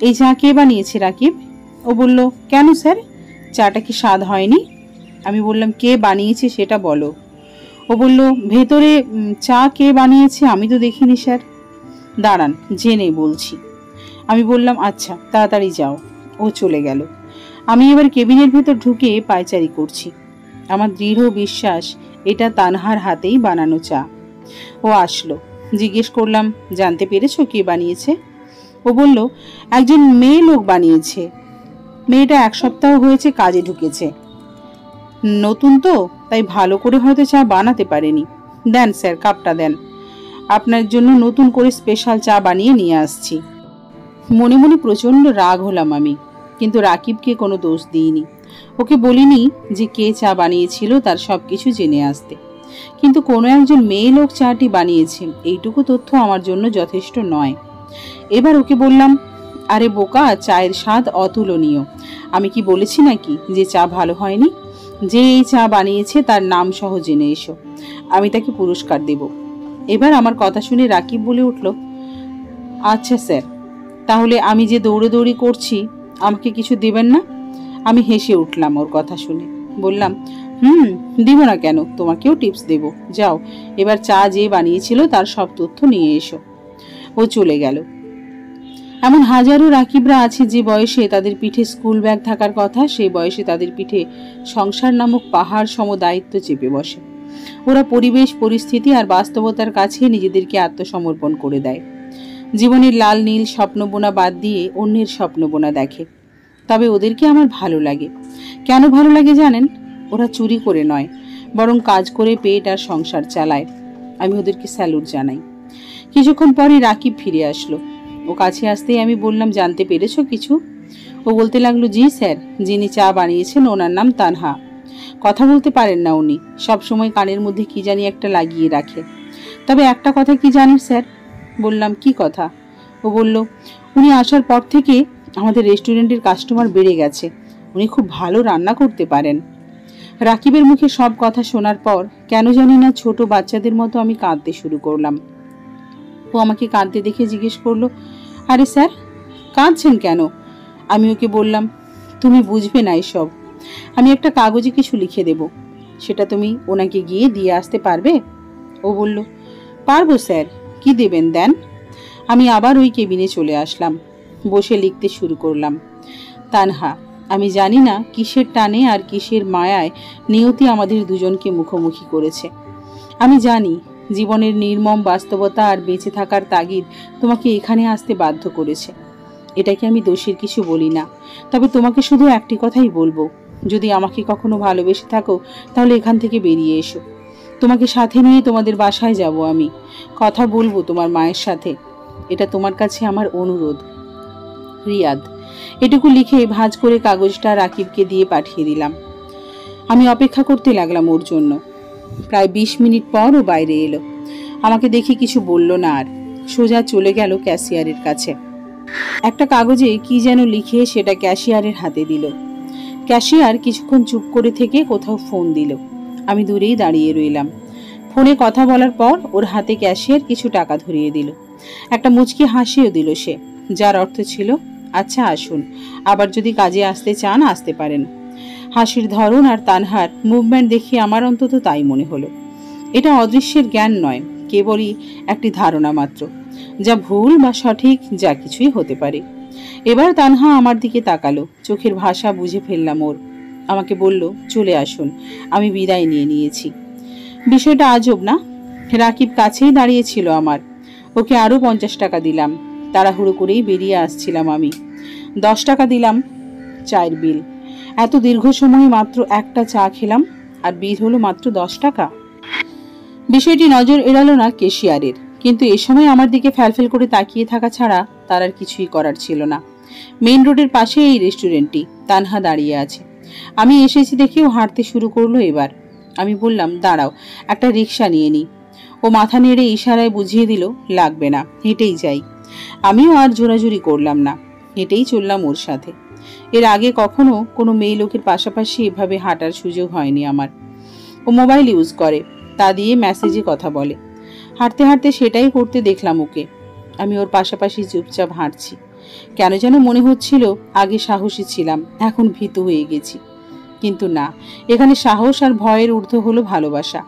এই চা কে বানিয়েছে রাকিব? ও বলল, কেন স্যার, চাটা কি স্বাদ হয়নি? আমি বললাম, কে বানিয়েছে সেটা বলো। ও বলল, ভেতরে চা কে বানিয়েছে আমি তো দেখিনি স্যার। দাঁড়ান, জেনে বলছি। আমি বললাম, আচ্ছা তাড়াতাড়ি যাও। ও চলে গেল। আমি এবার কেবিনের ভেতর ঢুকে পায়চারি করছি। আমার দৃঢ় বিশ্বাস এটা তানহার হাতেই বানানো চা। ও আসলো। জিজ্ঞেস করলাম, জানতে পেরেছো কে বানিয়েছে? ও বলল, একজন মেয়ে লোক বানিয়েছে। মেয়েটা 1 সপ্তাহ হয়েছে কাজে ঢুকেছে, নতুন তো, তাই ভালো করে হয়তো চা বানাতে পারেনি। দেন স্যার, কাপটা দেন, আপনার জন্য নতুন করে স্পেশাল চা বানিয়ে নিয়ে আসছি। মনে মনে প্রচন্ড রাগ হলাম আমি, কিন্তু রাকিবকে কোনো দোষ দিইনি। ওকে বলিনি যে কে চা বানিয়েছিল তার সবকিছু জেনে আসতে। কিন্তু কোনো একজন মেয়ে লোক চাটি বানিয়েছে, এইটুকু তথ্য আমার জন্য যথেষ্ট নয়। এবার ওকে বললাম, আরে বোকা, চায়ের স্বাদ অতুলনীয়। আমি কি বলেছি নাকি যে চা ভালো হয়নি? যে এই চা বানিয়েছে তার নাম সহ জেনে এসো, আমি তাকে পুরস্কার দেব। এবার আমার কথা শুনে রাকিব বলে উঠল, আচ্ছা স্যার, তাহলে আমি যে দৌড়দৌড়ি করছি আমাকে কিছু দেবেন না? আমি হেসে উঠলাম ওর কথা শুনে। বললাম, দিব না কেন, তোমাকেও টিপস দেব। যাও, এবার চা যে বানিয়েছিল তার সব তথ্য নিয়ে এসো। ও চলে গেল। এমন হাজারো রাকিবরা আছে যে বয়সে তাদের পিঠে স্কুল ব্যাগ থাকার কথা, সেই বয়সে তাদের পিঠে সংসার নামক পাহাড় সম দায়িত্ব চেপে বসে। ওরা পরিবেশ, পরিস্থিতি আর বাস্তবতার কাছে নিজেদেরকে আত্মসমর্পণ করে দেয়। জীবনের লাল নীল স্বপ্ন বোনা বাদ দিয়ে অন্যের স্বপ্ন বোনা দেখে। তবে ওদেরকে আমার ভালো লাগে। কেন ভালো লাগে জানেন? ওরা চুরি করে নয়, বরং কাজ করে পেট আর সংসার চালায়। আমি ওদেরকে স্যালুট জানাই। কিছুক্ষণ পরে রাকিব ফিরে আসলো। ও কাছে আসতেই আমি বললাম, জানতে পেরেছো কিছু? ও বলতে লাগলো, জি স্যার, যিনি চা বানিয়েছেন ওনার নাম তানহা। কথা বলতে পারেন না উনি, সবসময় কানের মধ্যে কি জানি একটা লাগিয়ে রাখে। তবে একটা কথা কি জানেন স্যার? বললাম, কি কথা? ও বলল, উনি আসার পর থেকে আমাদের রেস্টুরেন্টের কাস্টমার বেড়ে গেছে। উনি খুব ভালো রান্না করতে পারেন। রাকিবের মুখে সব কথা শোনার পর কেন জানি না ছোট বাচ্চাদের মতো আমি কাঁদতে শুরু করলাম। ও আমাকে কাঁদতে দেখে জিজ্ঞেস করলো, আরে স্যার, কাঁদছেন কেন? আমি ওকে বললাম, তুমি বুঝবে না এসব। আমি একটা কাগজে কিছু লিখে দেব, সেটা তুমি ওনাকে গিয়ে দিয়ে আসতে পারবে? ও বলল, পারবো স্যার, কি দেবেন দেন। আমি আবার ওই কেবিনে চলে আসলাম, বসে লিখতে শুরু করলাম। তানহা, আমি জানি না কিসের টানে আর কিসের মায়ায় নিয়তি আমাদের দুজনকে মুখোমুখি করেছে। আমি জানি জীবনের নির্মম বাস্তবতা আর বেঁচে থাকার তাগিদ তোমাকে এখানে আসতে বাধ্য করেছে। এটাকে আমি দোষের কিছু বলি না। তবে তোমাকে শুধু একটি কথাই বলবো, যদি আমাকে কখনো ভালোবেসে থাকো তাহলে এখান থেকে বেরিয়ে এসো। তোমাকে সাথে নিয়ে তোমাদের বাসায় যাব, আমি কথা বলবো তোমার মায়ের সাথে। এটা তোমার কাছে আমার অনুরোধ, রিয়াদ। এটুকু লিখে ভাঁজ করে কাগজটা রাকিবকে দিয়ে পাঠিয়ে দিলাম। আমি অপেক্ষা করতে লাগলাম ওর জন্য। প্রায় 20 মিনিট পর ও বাইরে এলো। আমাকে দেখে কিছু বলল না, আর সোজা চলে গেল ক্যাশিয়ারের কাছে। একটা কাগজে কি যেন লিখে সেটা ক্যাশিয়ারের হাতে দিল। ক্যাশিয়ার কিছুক্ষণ চুপ করে থেকে কোথাও ফোন দিল। আমি দূরেই দাঁড়িয়ে রইলাম। ফোনে কথা বলার পর ওর হাতে ক্যাশিয়ার কিছু টাকা ধরিয়ে দিল। একটা মুচকি হাসিও দিল সে, যার অর্থ ছিল, আচ্ছা আসুন, আবার যদি কাজে আসতে চান আসতে পারেন। হাসির ধরন আর তানহার মুভমেন্ট দেখে আমার অন্তত তাই মনে হলো। এটা অদৃশ্যের জ্ঞান নয়, কেবলই একটি ধারণা মাত্র, যা ভুল বা সঠিক যা কিছুই হতে পারে। এবার তানহা আমার দিকে তাকালো, চোখের ভাষা বুঝে ফেললাম ওর। আমাকে বলল, চলে আসুন, আমি বিদায় নিয়ে নিয়েছি। বিষয়টা আজব না? রাকিব কাছেই দাঁড়িয়েছিল আমার। ওকে আরো 50 টাকা দিলাম। তাড়াহুড়ো করেই বেরিয়ে আসছিলাম আমি। 10 টাকা দিলাম চায়ের বিল। এত দীর্ঘ সময় মাত্র একটা চা খেলাম, আর বিল হলো মাত্র 10 টাকা। বিষয়টি নজর এড়ালো না কেশিয়ারের, কিন্তু এ সময় আমার দিকে ফ্যালফেল করে তাকিয়ে থাকা ছাড়া তার আর কিছুই করার ছিল না। মেইন রোডের পাশে এই রেস্টুরেন্টটি। তানহা দাঁড়িয়ে আছে। আমি এসেছি দেখেও হাঁটতে শুরু করলো এবার। আমি বললাম, দাঁড়াও, একটা রিক্সা নিয়ে নি। ও মাথা নেড়ে ইশারায় বুঝিয়ে দিল, লাগবে না, হেঁটেই যাই। আমিও আর জোরাজুরি করলাম না, হেঁটেই চললাম ওর সাথে। এর আগে কখনো কোনো মেয়ে লোকের পাশাপাশি এভাবে হাঁটার সুযোগ হয়নি আমার। ও মোবাইল ইউজ করে, তা দিয়ে মেসেজে কথা বলে। হাঁটতে হাঁটতে সেটাই করতে দেখলাম ওকে। আমি ওর পাশাপাশি চুপচাপ হাঁটছি। কেন যেন মনে হচ্ছিল আগে সাহসী ছিলাম, এখন ভীতু হয়ে গেছি। কিন্তু না, এখানে সাহস আর ভয়ের ঊর্ধ্ব হলো ভালোবাসা,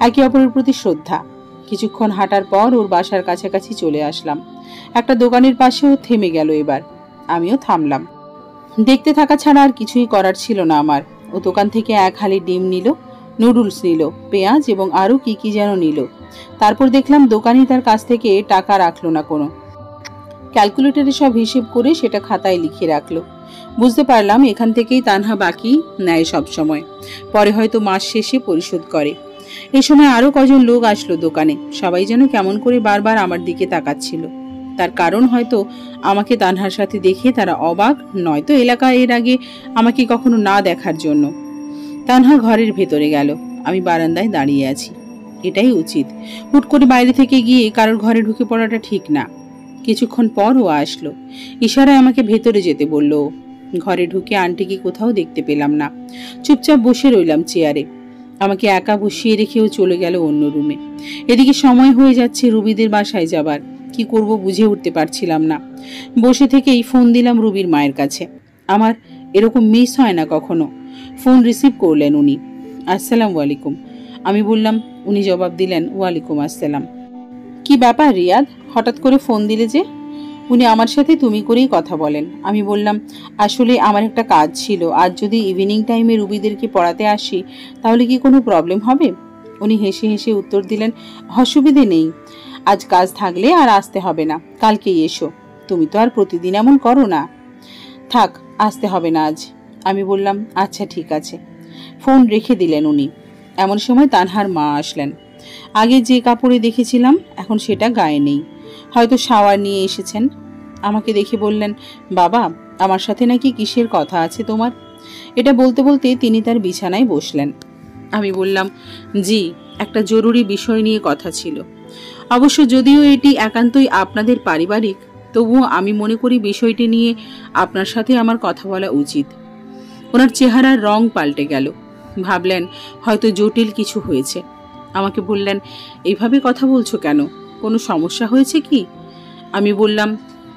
একে অপরের প্রতি শ্রদ্ধা। কিছুক্ষণ হাঁটার পর ওর বাসার কাছাকাছি চলে আসলাম। একটা দোকানের পাশেও থেমে গেল এবার। আমিও থামলাম। দেখতে থাকা ছাড়া আর কিছুই করার ছিল না আমার। ও দোকান থেকে এক হালি ডিম নিল, নুডলস নিল, পেঁয়াজ এবং আরো কি কি যেন নিল। তারপর দেখলাম দোকানি তার কাছ থেকে টাকা রাখলো না কোনো। ক্যালকুলেটরে সব হিসেব করে সেটা খাতায় লিখে রাখলো। বুঝতে পারলাম এখান থেকেই তানহা বাকি নেয় সব সময়, পরে হয়তো মাস শেষে পরিশোধ করে। এই সময় আরো কজন লোক আসলো দোকানে। সবাই যেন কেমন করে বারবার আমার দিকে তাকাচ্ছিল। তার কারণ হয়তো আমাকে তানহার সাথে দেখে তারা অবাক, নয়তো এলাকা এর আগে আমাকে কখনো না দেখার জন্য। তানহা ঘরের ভেতরে গেল, আমি বারান্দায় দাঁড়িয়ে আছি। এটাই উচিত। হুট করে বাইরে থেকে গিয়ে কারোর ঘরে ঢুকে পড়াটা ঠিক না। কিছুক্ষণ পর ও আসলো। ইশারায় আমাকে ভেতরে যেতে বলল। ঘরে ঢুকে আন্টিকে কোথাও দেখতে পেলাম না। চুপচাপ বসে রইলাম চেয়ারে। আমাকে একা বসিয়ে রেখেও চলে গেল অন্য রুমে। এদিকে সময় হয়ে যাচ্ছে রুবিদের বাসায় যাবার। কি করব বুঝে উঠতে পারছিলাম না। বসে থেকেই ফোন দিলাম রুবির মায়ের কাছে। আমার এরকম মিস হয় না কখনো। ফোন রিসিভ করলেন উনি। আসসালামু আলাইকুম আমি বললাম। উনি জবাব দিলেন, ওয়ালাইকুম আসসালাম। কি ব্যাপার রিয়াদ, হঠাৎ করে ফোন দিলে যে? উনি আমার সাথে তুমি করেই কথা বলেন। আমি বললাম, আসলে আমার একটা কাজ ছিল, আজ যদি ইভিনিং টাইমে রুবিদেরকে পড়াতে আসি তাহলে কি কোনো প্রবলেম হবে? উনি হেসে হেসে উত্তর দিলেন, অসুবিধে নেই, আজ কাজ থাকলে আর আসতে হবে না, কালকেই এসো। তুমি তো আর প্রতিদিন এমন করো না। থাক, আসতে হবে না আজ। আমি বললাম, আচ্ছা ঠিক আছে। ফোন রেখে দিলেন উনি। এমন সময় তানহার মা আসলেন। আগে যে কাপড়ে দেখেছিলাম এখন সেটা গায়ে নেই, হয়তো শাওয়ার নিয়ে এসেছেন। আমাকে দেখে বললেন, বাবা, আমার সাথে নাকি কিসের কথা আছে তোমার? এটা বলতে বলতে তিনি তার বিছানায় বসলেন। আমি বললাম, জি, একটা জরুরি বিষয় নিয়ে কথা ছিল। অবশ্য যদিও এটি একান্তই আপনাদের পারিবারিক, তবুও আমি মনে করি বিষয়টি নিয়ে আপনার সাথে আমার কথা বলা উচিত। ওনার চেহারার রং পাল্টে গেল। ভাবলেন হয়তো জটিল কিছু হয়েছে। আমাকে বললেন, এইভাবে কথা বলছো কেন? কোনো সমস্যা হয়েছে কি? আমি বললাম,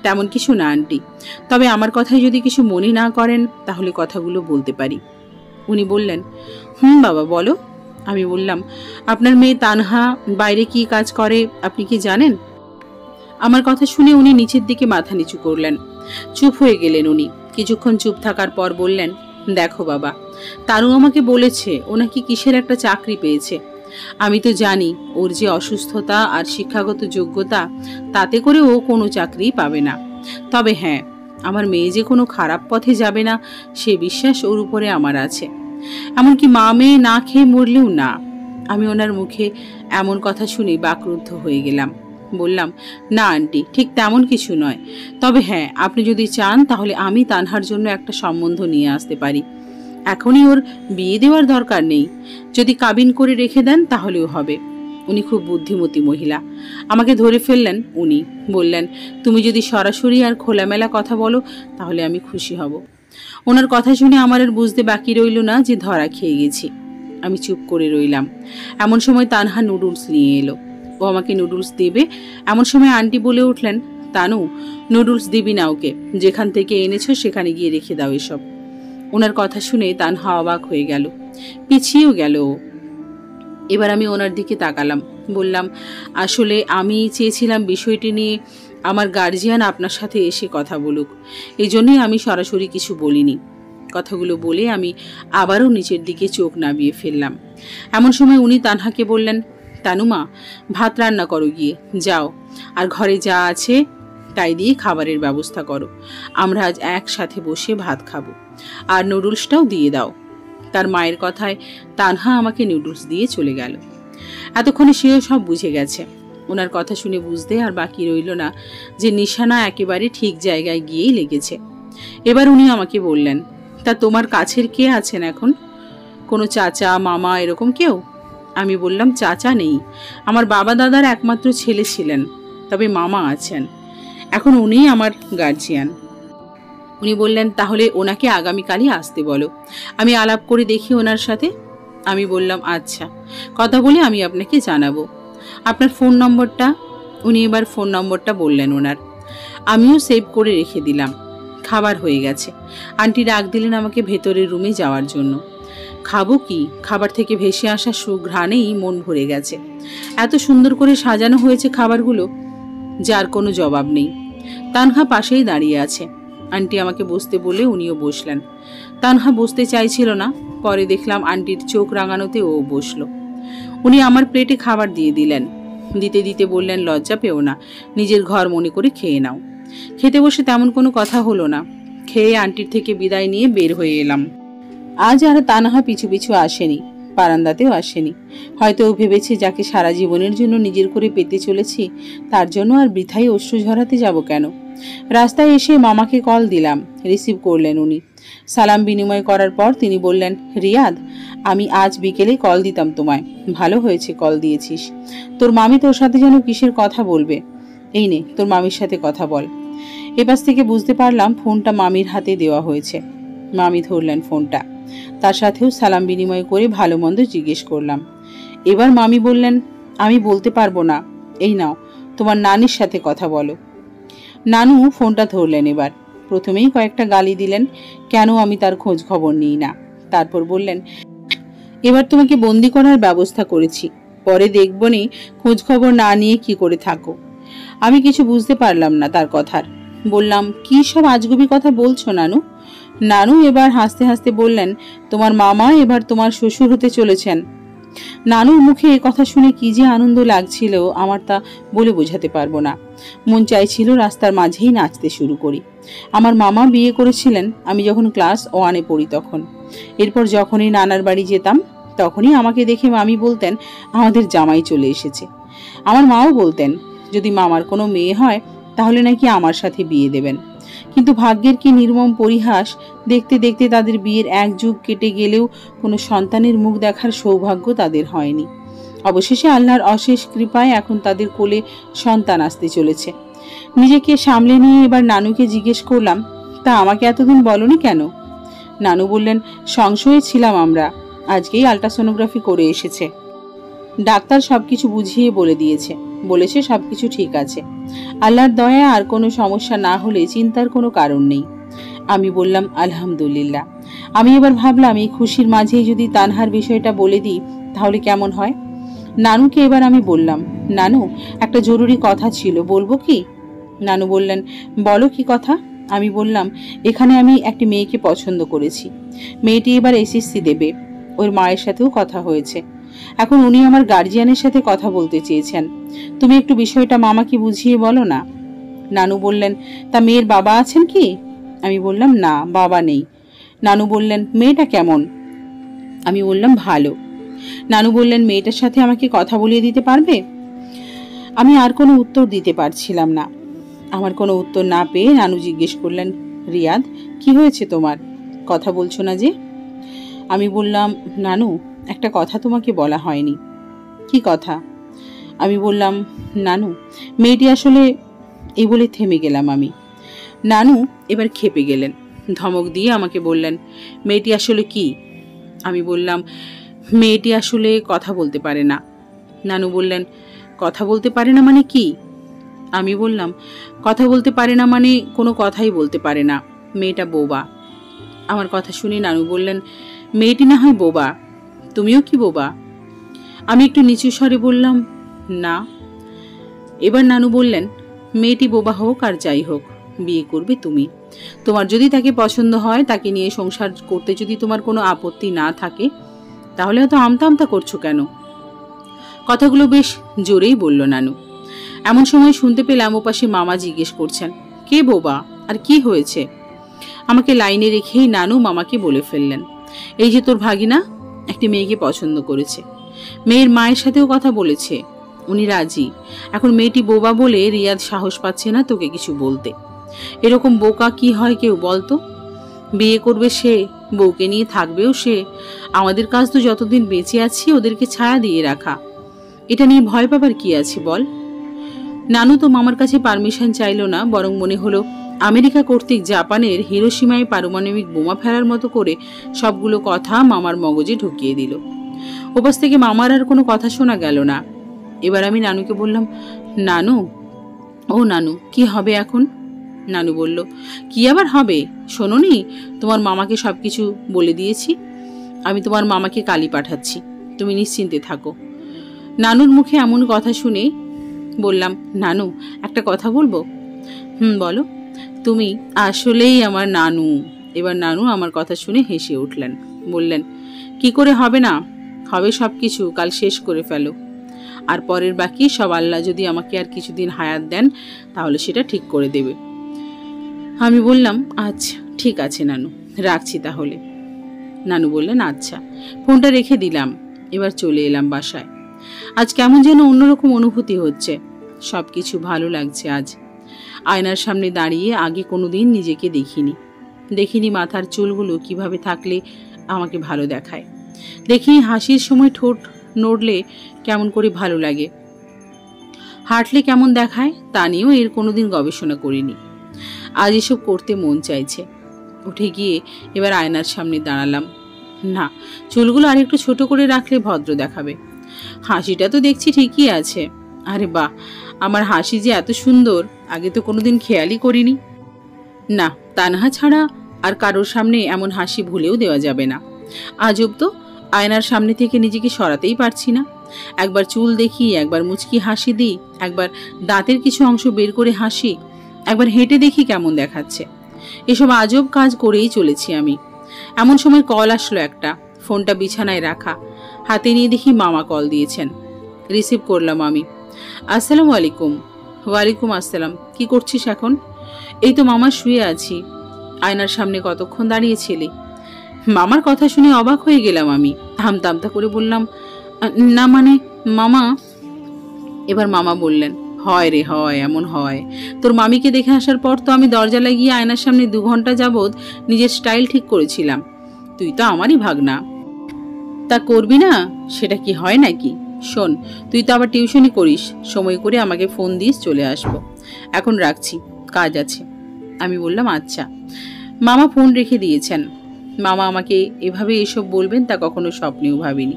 তেমন কিছু না আন্টি, তবে আমার কথায় যদি কিছু মনে না করেন তাহলে কথাগুলো বলতে পারি। উনি বললেন, বাবা বলো। আমি বললাম, আপনার মেয়ে তানহা বাইরে কি কাজ করে আপনি কি জানেন? আমার কথা শুনে উনি নিচের দিকে মাথা নিচু করলেন। চুপ হয়ে গেলেন উনি। কিছুক্ষণ চুপ থাকার পর বললেন, দেখো বাবা, তানু আমাকে বলেছে ও নাকি কিসের একটা চাকরি পেয়েছে। আমি তো জানি ওর যে অসুস্থতা আর শিক্ষাগত যোগ্যতা, তাতে করে ও কোনো চাকরি পাবে না। তবে হ্যাঁ, আমার মেয়ে যে কোনো খারাপ পথে যাবে না সে বিশ্বাস ওর উপরে আমার আছে। এমনকি মা মেয়ে না খেয়ে মরলেও না। আমি ওনার মুখে এমন কথা শুনে বাকরুদ্ধ হয়ে গেলাম। বললাম, না আন্টি, ঠিক তেমন কিছু নয়। তবে হ্যাঁ, আপনি যদি চান তাহলে আমি তানহার জন্য একটা সম্বন্ধ নিয়ে আসতে পারি। এখনই ওর বিয়ে দেওয়ার দরকার নেই, যদি কাবিন করে রেখে দেন তাহলেও হবে। উনি খুব বুদ্ধিমতী মহিলা। আমাকে ধরে ফেললেন উনি। বললেন, তুমি যদি সরাসরি আর খোলামেলা কথা বলো তাহলে আমি খুশি হব। ওনার কথা শুনে আমার আর বুঝতে বাকি রইল না যে ধরা খেয়ে গেছি। আমি চুপ করে রইলাম। এমন সময় তানহা নুডলস নিয়ে এলো। ও আমাকে নুডলস দেবে এমন সময় আন্টি বলে উঠলেন, তানু, নুডলস দিবি না ওকে, যেখান থেকে এনেছো সেখানে গিয়ে রেখে দাও এসব। ওনার কথা শুনে তানহা অবাক হয়ে গেল, পিছিয়েও গেল। এবার আমি ওনার দিকে তাকালাম। বললাম, আসলে আমি চেয়েছিলাম বিষয়টি নিয়ে আমার গার্জিয়ান আপনার সাথে এসে কথা বলুক, এই জন্যই আমি সরাসরি কিছু বলিনি। কথাগুলো বলে আমি আবারও নিচের দিকে চোখ নামিয়ে ফেললাম। এমন সময় উনি তানহাকে বললেন, তানুমা, ভাত রান্না করো গিয়ে, যাও, আর ঘরে যা আছে তাই দিয়ে খাবারের ব্যবস্থা করো। আমরা আজ একসাথে বসে ভাত খাবো, আর নুডলসটাও দিয়ে দাও। তার মায়ের কথায় তানহা আমাকে নুডলস দিয়ে চলে গেল। এতক্ষণে সেও সব বুঝে গেছে। ওনার কথা শুনে বুঝতে আর বাকি রইল না যে নিশানা একেবারে ঠিক জায়গায় গিয়েই লেগেছে। এবার উনি আমাকে বললেন, তা তোমার কাছের কে আছেন এখন? কোনো চাচা, মামা এরকম কেউ? আমি বললাম, চাচা নেই, আমার বাবা দাদার একমাত্র ছেলে ছিলেন, তবে মামা আছেন, এখন উনিই আমার গার্জিয়ান। উনি বললেন, তাহলে ওনাকে আগামীকালই আসতে বলো, আমি আলাপ করে দেখি ওনার সাথে। আমি বললাম, আচ্ছা, কথা বলে আমি আপনাকে জানাবো। আপনার ফোন নম্বরটা? উনি এবার ফোন নম্বরটা বললেন ওনার। আমিও সেভ করে রেখে দিলাম। খাবার হয়ে গেছে। আন্টি ডাক দিলেন আমাকে ভেতরের রুমে যাওয়ার জন্য। খাবো কি, খাবার থেকে ভেসে আসা সুঘ্রাণেই মন ভরে গেছে। এত সুন্দর করে সাজানো হয়েছে খাবারগুলো, যার কোনো জবাব নেই। তানহা পাশেই দাঁড়িয়ে আছে। আন্টি আমাকে বসতে বলে উনিও বসলেন। তানহা বসতে চাইছিল না, পরে দেখলাম আন্টির চোখ রাঙানোতে ও বসলো। উনি আমার প্লেটে খাবার দিয়ে দিলেন। দিতে দিতে বললেন, লজ্জা পেও না, নিজের ঘর মনে করে খেয়ে নাও। খেতে বসে তেমন কোনো কথা হলো না। খেয়ে আন্টির থেকে বিদায় নিয়ে বের হয়ে এলাম। আজ আর তানহা পিছু পিছু আসেনি, বারান্দাতেও আসেনি। হয়তো ও ভেবেছে যাকে সারা জীবনের জন্য নিজের করে পেতে চলেছি, তার জন্য আর বৃথাই অশ্রু ঝরাতে যাব কেন। রাস্তায় এসে মামাকে কল দিলাম, রিসিভ করলেন উনি। সালাম বিনিময় করার পর তিনি বললেন, রিয়াদ, আমি আজ বিকেলে কল দিতাম তোমায়, ভালো হয়েছে কল দিয়েছিস। তোর মামি তোর সাথে যেন কিসের কথা বলবে, এই নে তোর মামির সাথে কথা বল। এপাশ থেকে বুঝতে পারলাম ফোনটা মামির হাতে দেওয়া হয়েছে। মামি ধরলেন ফোনটা, তার সাথেও সালাম বিনিময় করে ভালো মন্দ জিজ্ঞেস করলাম। এবার মামি বললেন, আমি বলতে পারবো না, এই নাও তোমার নানির সাথে কথা বলো। নানু ফোনটা ধরলেন। এবার প্রথমেই কয়েকটা গালি দিলেন, কেন আমি তার খোঁজ খবর নিই না। তারপর বললেন, এবার তোমাকে বন্দি করার ব্যবস্থা করেছি, পরে দেখব নি খোঁজ খবর না নিয়ে কি করে থাকো। আমি কিছু বুঝতে পারলাম না তার কথার। বললাম, কি সব আজগুবি কথা বলছো নানু? নানু এবার হাসতে হাসতে বললেন, তোমার মামা এবার তোমার শ্বশুর হতে চলেছেন। নানুর মুখে এ কথা শুনে কি যে আনন্দ লাগছিল আমার তা বলে বোঝাতে পারবো না। মন চাইছিল রাস্তার মাঝেই নাচতে শুরু করি। আমার মামা বিয়ে করেছিলেন আমি যখন ক্লাস 1-এ পড়ি তখন। এরপর যখনই নানার বাড়ি যেতাম তখনই আমাকে দেখে মামি বলতেন, আমাদের জামাই চলে এসেছে। আমার মাও বলতেন, যদি মামার কোনো মেয়ে হয় তাহলে নাকি আমার সাথে বিয়ে দেবেন। কিন্তু ভাগ্যের কি নির্মম পরিহাস, দেখতে দেখতে তাদের বিয়ের এক যুগ কেটে গেলেও কোনো সন্তানের মুখ দেখার সৌভাগ্য তাদের হয়নি। অবশেষে আল্লাহর অশেষ কৃপায় এখন তাদের কোলে সন্তান আসতে চলেছে। নিজেকে সামলে নিয়ে এবার নানুকে জিজ্ঞেস করলাম, তা আমাকে এতদিন বলনি কেন? নানু বললেন, সংশয়ে ছিলাম আমরা, আজকেই আল্ট্রাসোনোগ্রাফি করে এসেছে। ডাক্তার সবকিছু বুঝিয়ে বলে দিয়েছে, বলেছে সবকিছু ঠিক আছে। আল্লাহর দয়া আর কোনো সমস্যা না হলে চিন্তার কোনো কারণ নেই। আমি বললাম, আলহামদুলিল্লাহ। আমি এবার ভাবলাম এই খুশির মাঝেই যদি তানহার বিষয়টা বলে দিই তাহলে কেমন হয়। নানুকে এবার আমি বললাম, নানু একটা জরুরি কথা ছিল, বলবো কি? নানু বললেন, বলো কি কথা? আমি বললাম, এখানে আমি একটি মেয়েকে পছন্দ করেছি। মেয়েটি এবার এসএসসি দেবে, ওর মায়ের সাথেও কথা হয়েছে। এখন উনি আমার গার্জিয়ানের সাথে কথা বলতে চেয়েছেন। তুমি একটু বিষয়টা মামাকে বুঝিয়ে বলো না। নানু বললেন, তা মেয়ের বাবা আছেন কি? আমি বললাম, না, বাবা নেই। নানু বললেন, মেয়েটা কেমন? আমি বললাম, ভালো। নানু বললেন, মেয়েটার সাথে আমাকে কথা বলিয়ে দিতে পারবে? আমি আর কোনো উত্তর দিতে পারছিলাম না। আমার কোনো উত্তর না পেয়ে নানু জিজ্ঞেস করলেন, রিয়াদ, কি হয়েছে তোমার? কথা বলছো না যে? আমি বললাম, নানু একটা কথা তোমাকে বলা হয়নি। কি কথা? আমি বললাম, নানু মেয়েটি আসলে, এই বলে থেমে গেলাম আমি। নানু এবার খেপে গেলেন, ধমক দিয়ে আমাকে বললেন, মেয়েটি আসলে কি? আমি বললাম, মেয়েটি আসলে কথা বলতে পারে না। নানু বললেন, কথা বলতে পারে না মানে কি? আমি বললাম, কথা বলতে পারে না মানে কোনো কথাই বলতে পারে না, মেয়েটা বোবা। আমার কথা শুনে নানু বললেন, মেয়েটি না হয় বোবা, তুমিও কি বোবা? আমি একটু নিচু স্বরে বললাম, না। এবার নানু বললেন, মেয়েটি বোবা হোক আর যাই হোক, বিয়ে করবে তুমি। তোমার যদি তাকে পছন্দ হয়, তাকে নিয়ে সংসার করতে যদি তোমার কোনো আপত্তি না থাকে, তাহলে হয়তো আমতা আমতা করছো কেন? কথাগুলো বেশ জোরেই বলল নানু। এমন সময় শুনতে পেলাম ওপাশে মামা জিজ্ঞেস করছেন, কে বোবা আর কি হয়েছে? আমাকে লাইনে রেখেই নানু মামাকে বলে ফেললেন, এই যে তোর ভাগিনা একটি মেয়েকে পছন্দ করেছে, মেয়ের মায়ের সাথেও কথা বলেছে, উনি রাজি। এখন মেয়েটি বোবা বলে রিয়াদ সাহস পাচ্ছে না তোকে কিছু বলতে। এরকম বোকা কি হয় কেউ বলতো? বিয়ে করবে সে, বউকে নিয়ে থাকবেও সে। আমাদের কাজ তো যতদিন বেঁচে আছি ওদেরকে ছায়া দিয়ে রাখা। এটা নিয়ে ভয় পাবার কি আছে বল? নানু তো মামার কাছে পারমিশন চাইল না, বরং মনে হলো আমেরিকা কর্তৃক জাপানের হিরোশিমায় পারমাণবিক বোমা ফেলার মতো করে সবগুলো কথা মামার মগজে ঢুকিয়ে দিল। ওপাশ থেকে মামার আর কোনো কথা শোনা গেল না। এবার আমি নানুকে বললাম, নানু, ও নানু, কি হবে এখন? নানু বলল, কি আবার হবে? শোনোনি, তোমার মামাকে সবকিছু বলে দিয়েছি। আমি তোমার মামাকে কালই পাঠাচ্ছি, তুমি নিশ্চিন্তে থাকো। নানুর মুখে এমন কথা শুনে বললাম, নানু একটা কথা বলবো? বলো। তুমি আসলেই আমার নানু। এবার নানু আমার কথা শুনে হেসে উঠলেন, বললেন, কি করে হবে না? হবে সব কিছু, কাল শেষ করে ফেলো। আর পরের বাকি সব আল্লাহ যদি আমাকে আর কিছুদিন হায়াত দেন তাহলে সেটা ঠিক করে দেবে। আমি বললাম, আচ্ছা ঠিক আছে নানু, রাখছি তাহলে। নানু বললেন, আচ্ছা। ফোনটা রেখে দিলাম। এবার চলে এলাম বাসায়। আজ কেমন যেন অন্যরকম অনুভূতি হচ্ছে, সবকিছু ভালো লাগছে আজ। আয়নার সামনে দাঁড়িয়ে আগে কোনোদিন নিজেকে দেখিনি মাথার চুলগুলো কিভাবে থাকলে আমাকে ভালো দেখায়। দেখি হাসির সময় ঠোঁট নড়লে কেমন করে ভালো লাগে, হাঁটলে কেমন দেখায়, তা নিয়েও এর কোনোদিন গবেষণা করিনি। আজ এসব করতে মন চাইছে। উঠে গিয়ে এবার আয়নার সামনে দাঁড়ালাম। না, চুলগুলো আর একটু ছোট করে রাখলে ভদ্র দেখাবে। হাসিটা তো দেখছি ঠিকই আছে। আরে বাহ, আমার হাসি যে এত সুন্দর, আগে তো কোনোদিন খেয়ালই করিনি। না, তানহা ছাড়া আর কারোর সামনে এমন হাসি ভুলেও দেওয়া যাবে না। আজব তো, আয়নার সামনে থেকে নিজেকে সরাতেই পারছি না। একবার চুল দেখি, একবার মুচকি হাসি দিই, একবার দাঁতের কিছু অংশ বের করে হাসি, একবার হেঁটে দেখি কেমন দেখাচ্ছে। এসব আজব কাজ করেই চলেছি আমি। এমন সময় কল আসলো একটা। ফোনটা বিছানায় রাখা, হাতে নিয়ে দেখি মামা কল দিয়েছেন। রিসিভ করলাম আমি। আসসালামু আলাইকুম। ওয়ালাইকুম আসসালাম। কি করছিস এখন? এই তো মামা, শুয়ে আছি। আয়নার সামনে কতক্ষণ দাঁড়িয়েছিলি? মামার কথা শুনে অবাক হয়ে গেলাম আমি। হামতামতা করে বললাম, না মানে মামা। এবার মামা বললেন, হয় রে হয়, এমন হয়। তোর মামিকে দেখে আসার পর তো আমি দরজা লাগিয়ে আয়নার সামনে 2 ঘন্টা যাবৎ নিজের স্টাইল ঠিক করেছিলাম। তুই তো আমারই ভাগনা, তা করবি না? সেটা কি হয় নাকি? শোন, তুই তো আবার টিউশনি করিস, সময় করে আমাকে ফোন দিস, চলে আসবো। এখন রাখছি, কাজ আছে। আমি বললাম, আচ্ছা। মামা ফোন রেখে দিয়েছেন। মামা আমাকে এভাবে এসব বলবেন তা কখনো স্বপ্নেও ভাবিনি।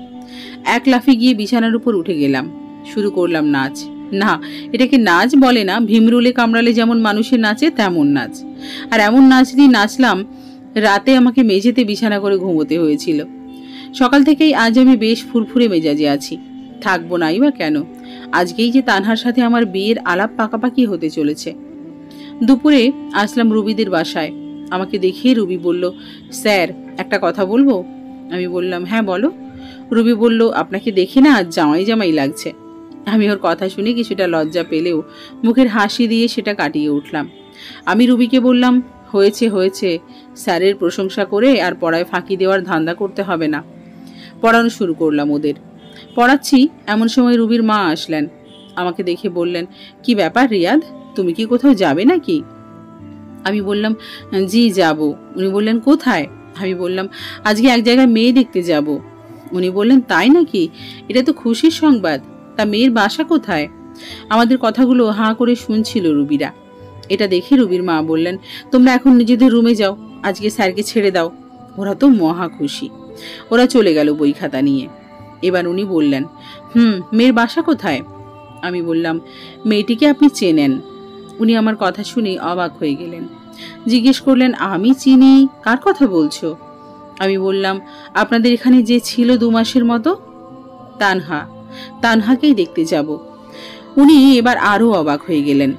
এক লাফে গিয়ে বিছানার উপর উঠে গেলাম, শুরু করলাম নাচ। না, এটাকে নাচ বলে না, ভীমরুলে কামড়ালে যেমন মানুষের নাচে তেমন নাচ। আর এমন নাচ দিয়ে নাচলাম, রাতে আমাকে মেঝেতে বিছানা করে ঘুমোতে হয়েছিল। সকাল থেকেই আজ আমি বেশ ফুরফুরে মেজাজে আছি। থাকবো নাই বা কেন, আজকেই যে তানহার সাথে আমার বিয়ের আলাপ পাকাপাকি হতে চলেছে। দুপুরে আসলাম রুবিদের বাসায়। আমাকে দেখে রুবি বলল, স্যার একটা কথা বলবো? আমি বললাম, হ্যাঁ বলো। রুবি বলল, আপনাকে দেখে না আজ জামাই জামাই লাগছে। আমি ওর কথা শুনে কিছুটা লজ্জা পেলেও মুখের হাসি দিয়ে সেটা কাটিয়ে উঠলাম। আমি রুবিকে বললাম, হয়েছে হয়েছে, স্যারের প্রশংসা করে আর পড়ায় ফাঁকি দেওয়ার ধান্দা করতে হবে না। পড়ানো শুরু করলাম ওদের। পড়াচ্ছি, এমন সময় রুবির মা আসলেন। আমাকে দেখে বললেন, কি ব্যাপার রিয়াদ, তুমি কি কোথাও যাবে নাকি? আমি বললাম, জি যাব। উনি বললেন, কোথায়? আমি বললাম, আজকে এক জায়গায় মেয়ে দেখতে যাব। উনি বললেন, তাই নাকি? এটা তো খুশির সংবাদ। তা মেয়ের বাসা কোথায়? আমাদের কথাগুলো হাঁ করে শুনছিল রুবিরা। এটা দেখে রুবির মা বললেন, তোমরা এখন নিজেদের রুমে যাও, আজকে স্যারকে ছেড়ে দাও। ওরা তো মহা খুশি। ওরা চলে গেল বই খাতা নিয়ে। এবার উনি বললেন, মেয়ের বাসা কোথায়? আমি বললাম, মেয়েটিকে আপনি চেনেন? উনি আমার কথা শুনে অবাক হয়ে গেলেন। জিজ্ঞেস করলেন, আমি চিনি? কার কথা বলছো? আমি বললাম, আপনাদের এখানে যে ছিল 2 মাসের মতো, তানহাকেই দেখতে যাব। উনি এবার আরো অবাক হয়ে গেলেন।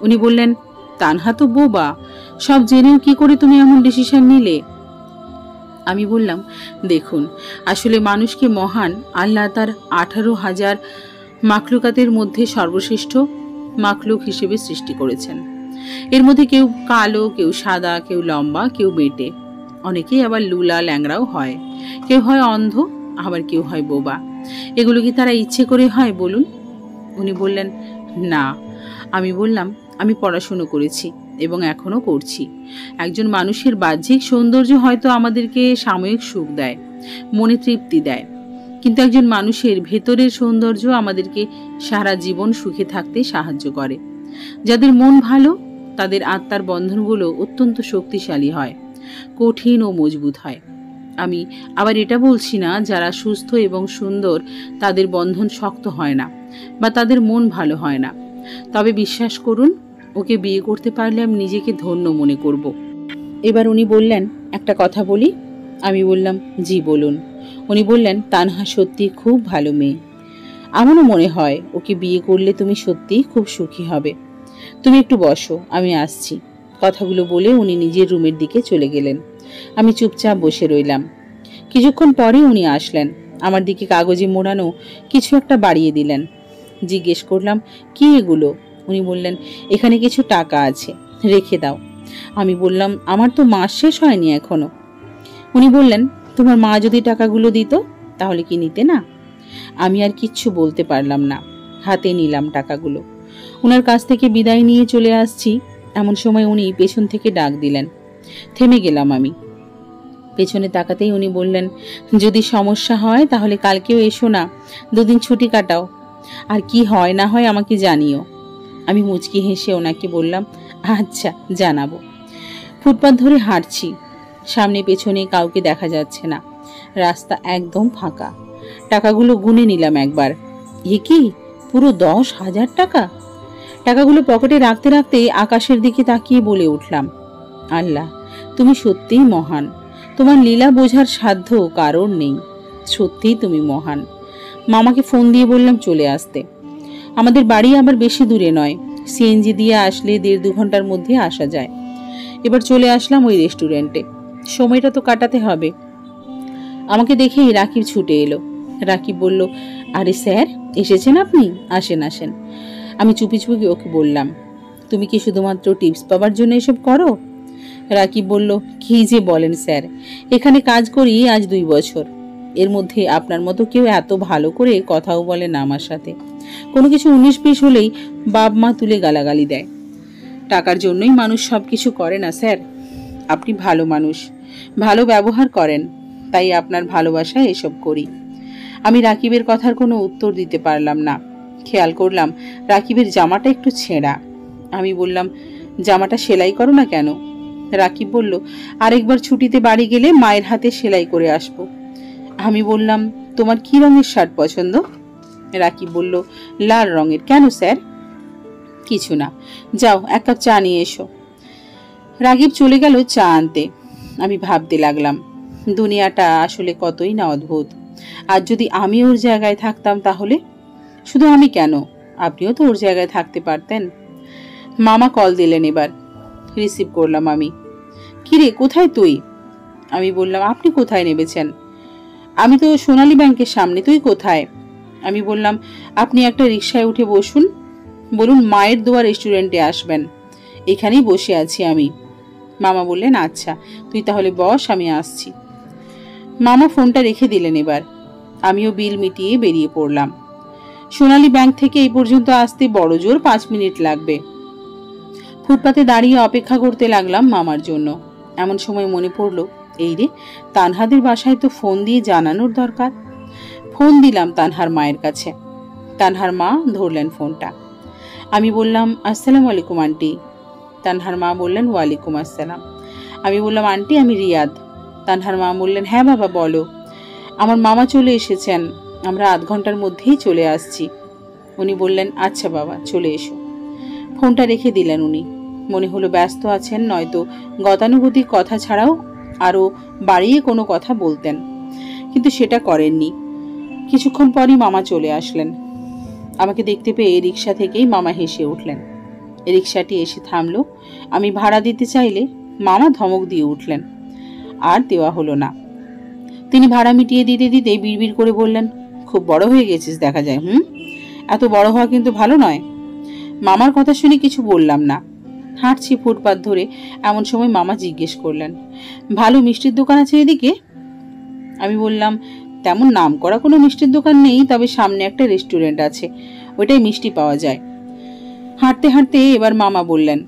উনি বললেন, তানহা তো বোবা, সব জেনেও কি করে তুমি এমন ডিসিশন নিলে? আমি বললাম, দেখুন, আসলে মানুষকে মহান আল্লাহ তার 18,000 মাখলুকাতের মধ্যে সর্বশ্রেষ্ঠ মাখলুক হিসেবে সৃষ্টি করেছেন। এর মধ্যে কেউ কালো, কেউ সাদা, কেউ লম্বা, কেউ বেটে, অনেকেই আবার লুলা ল্যাংড়াও হয়, কেউ হয় অন্ধ, আবার কেউ হয় বোবা। এগুলো কি তারা ইচ্ছে করে হয় বলুন? উনি বললেন, না। আমি বললাম, আমি পড়াশুনো করেছি এবং এখনো করছি। একজন মানুষের বাহ্যিক সৌন্দর্য হয়তো আমাদেরকে সাময়িক সুখ দেয়, মনে তৃপ্তি দেয়, কিন্তু একজন মানুষের ভেতরের সৌন্দর্য আমাদেরকে সারা জীবন সুখে থাকতে সাহায্য করে। যাদের মন ভালো তাদের আত্মার বন্ধনগুলো অত্যন্ত শক্তিশালী হয়, কঠিন ও মজবুত হয়। আমি আবার এটা বলছি না যারা সুস্থ এবং সুন্দর তাদের বন্ধন শক্ত হয় না বা তাদের মন ভালো হয় না। তবে বিশ্বাস করুন, ওকে বিয়ে করতে পারলে আমি নিজেকে ধন্য মনে করব। এবার উনি বললেন, একটা কথা বলি? আমি বললাম, জি বলুন। উনি বললেন, তানহা সত্যি খুব ভালো মেয়ে। আমারও মনে হয় ওকে বিয়ে করলে তুমি সত্যিই খুব সুখী হবে। তুমি একটু বসো, আমি আসছি। কথাগুলো বলে উনি নিজের রুমের দিকে চলে গেলেন। আমি চুপচাপ বসে রইলাম। কিছুক্ষণ পরে উনি আসলেন। আমার দিকে কাগজে মোড়ানো কিছু একটা বাড়িয়ে দিলেন। জিজ্ঞেস করলাম, কি এগুলো? উনি বললেন, এখানে কিছু টাকা আছে, রেখে দাও। আমি বললাম, আমার তো মাস শেষ হয়নি এখনো। উনি বললেন, তোমার মা যদি টাকাগুলো দিত তাহলে কি নিতে না? আমি আর কিচ্ছু বলতে পারলাম না, হাতে নিলাম টাকাগুলো। ওনার কাছ থেকে বিদায় নিয়ে চলে আসছি, এমন সময় উনি পেছন থেকে ডাক দিলেন। থেমে গেলাম আমি। পেছনে তাকাতেই উনি বললেন, যদি সমস্যা হয় তাহলে কালকেও এসো না, 2 দিন ছুটি কাটাও, আর কি হয় না হয় আমাকে জানিও। আমি মুচকি হেসে ওনাকে বললাম, আচ্ছা, জানাবো। ফুটপাত ধরে হাঁটছি, সামনে পেছনে কাউকে দেখা যাচ্ছে না, রাস্তা একদম ফাঁকা। টাকাগুলো গুনে নিলাম একবার। এ কি, পুরো 10,000 টাকা! টাকাগুলো পকেটে রাখতে রাখতে আকাশের দিকে তাকিয়ে বলে উঠলাম, আল্লাহ, তুমি সত্যিই মহান। তোমার লীলা বোঝার সাধ্য কারণ নেই। সত্যিই তুমি মহান। মামাকে ফোন দিয়ে বললাম চলে আসতে। আমাদের বাড়ি আবার বেশি দূরে নয়, সিএনজি দিয়ে আসলে 1.5-2 ঘন্টার মধ্যে আসা যায়। এবার চলে আসলাম ওই রেস্টুরেন্টে। সময়টা তো কাটাতে হবে। আমাকে দেখেই রাকিব ছুটে এলো। রাকিব বলল, আরে স্যার, এসেছেন আপনি? আসেন আসেন। আমি চুপি চুপি ওকে বললাম, তুমি কি শুধুমাত্র টিপস পাওয়ার জন্য এসব করো? রাকিব বলল, কি যে বলেন স্যার, এখানে কাজ করি আজ 2 বছর। এর মধ্যে আপনার মতো কেউ এত ভালো করে কথাও বলে না আমার সাথে। কোনো কিছু 19-20 হলেই বাপ মা তুলে গালাগালি দেয়। টাকার জন্যই মানুষ সবকিছু করে না স্যার। আপনি ভালো মানুষ, ভালো ব্যবহার করেন, তাই আপনার ভালোবাসায় এসব করি। আমি রাকিবের কথার কোনো উত্তর দিতে পারলাম না। খেয়াল করলাম রাকিবের জামাটা একটু ছেঁড়া। আমি বললাম, জামাটা সেলাই করো না কেন? রাকিব বলল, আরেকবার ছুটিতে বাড়ি গেলে মায়ের হাতে সেলাই করে আসবো। আমি বললাম, তোমার কি রঙের শার্ট পছন্দ? রাকিব বলল, লাল রঙের। কেন স্যার? কিছু না, যাও 1 কাপ চা নিয়ে এসো। রাকিব চলে গেল চা আনতে। আমি ভাবতে লাগলাম, দুনিয়াটা আসলে কতই না অদ্ভুত। আর যদি আমি ওর জায়গায় থাকতাম তাহলে? শুধু আমি কেন, আপনিও তো ওর জায়গায় থাকতে পারতেন। মামা কল দিলেন। এবার রিসিভ করলাম আমি। কিরে, কোথায় তুই? আমি বললাম, আপনি কোথায় নেমেছেন? আমি তো সোনালী ব্যাংকের সামনে, তুই কোথায়? আমি বললাম, আপনি একটা রিকশায় উঠে বসুন, বলুন মায়ের দোয়া রেস্টুরেন্টে আসবেন, এখানেই বসে আছি আমি। মামা বললেন, আচ্ছা, তুই তাহলে বস, আমি আসছি। মামা ফোনটা রেখে দিলেন। এবার আমিও বিল মিটিয়ে বেরিয়ে পড়লাম। সোনালী ব্যাংক থেকে এই পর্যন্ত আসতে বড় জোর 5 মিনিট লাগবে। ফুটপাতে দাঁড়িয়ে অপেক্ষা করতে লাগলাম মামার জন্য। এমন সময় মনে পড়লো, এই রে, তানহাদের বাসায় তো ফোন দিয়ে জানানোর দরকার। ফোন দিলাম তানহার মায়ের কাছে। তানহার মা ধরলেন ফোনটা। আমি বললাম, আসসালামু আলাইকুম আন্টি। তানহার মা বললেন, ওয়ালাইকুম আসসালাম। আমি বললাম, আন্টি, আমি রিয়াদ। তানহার মা বললেন, হ্যাঁ বাবা বলো। আমার মামা চলে এসেছেন, আমরা আধ ঘন্টার মধ্যেই চলে আসছি। উনি বললেন, আচ্ছা বাবা, চলে এসো। ফোনটা রেখে দিলেন উনি। মনে হলো ব্যস্ত আছেন, নয়তো গতানুগতিক কথা ছাড়াও আরো বাড়িয়ে কোনো কথা বলতেন, কিন্তু সেটা করেননি। কিছুক্ষণ পরই মামা চলে আসলেন। আমাকে দেখতে পেয়ে রিকশা থেকেই মামা হেসে উঠলেন। রিকশাটি এসে থামলো। আমি ভাড়া দিতে চাইলে মামা ধমক দিয়ে উঠলেন, আর দেওয়া হলো না। তিনি ভাড়া মিটিয়ে দিতে দিতে বিড়বিড় করে বললেন, খুব বড় হয়ে গেছিস দেখা যায়। এত বড় হওয়া কিন্তু ভালো নয়। মামার কথা শুনে কিছু বললাম না। হাঁটছি ফুটপাত ধরে, এমন সময় মামা জিজ্ঞেস করলেন, ভালো মিষ্টির দোকান আছে এদিকে? আমি বললাম, তেমন নাম করা কোনো মিষ্টির দোকান নেই, তবে সামনে একটা রেস্টুরেন্ট আছে, ওইটাই মিষ্টি পাওয়া যায়। হাঁটতে হাঁটতে এবার মামা বললেন,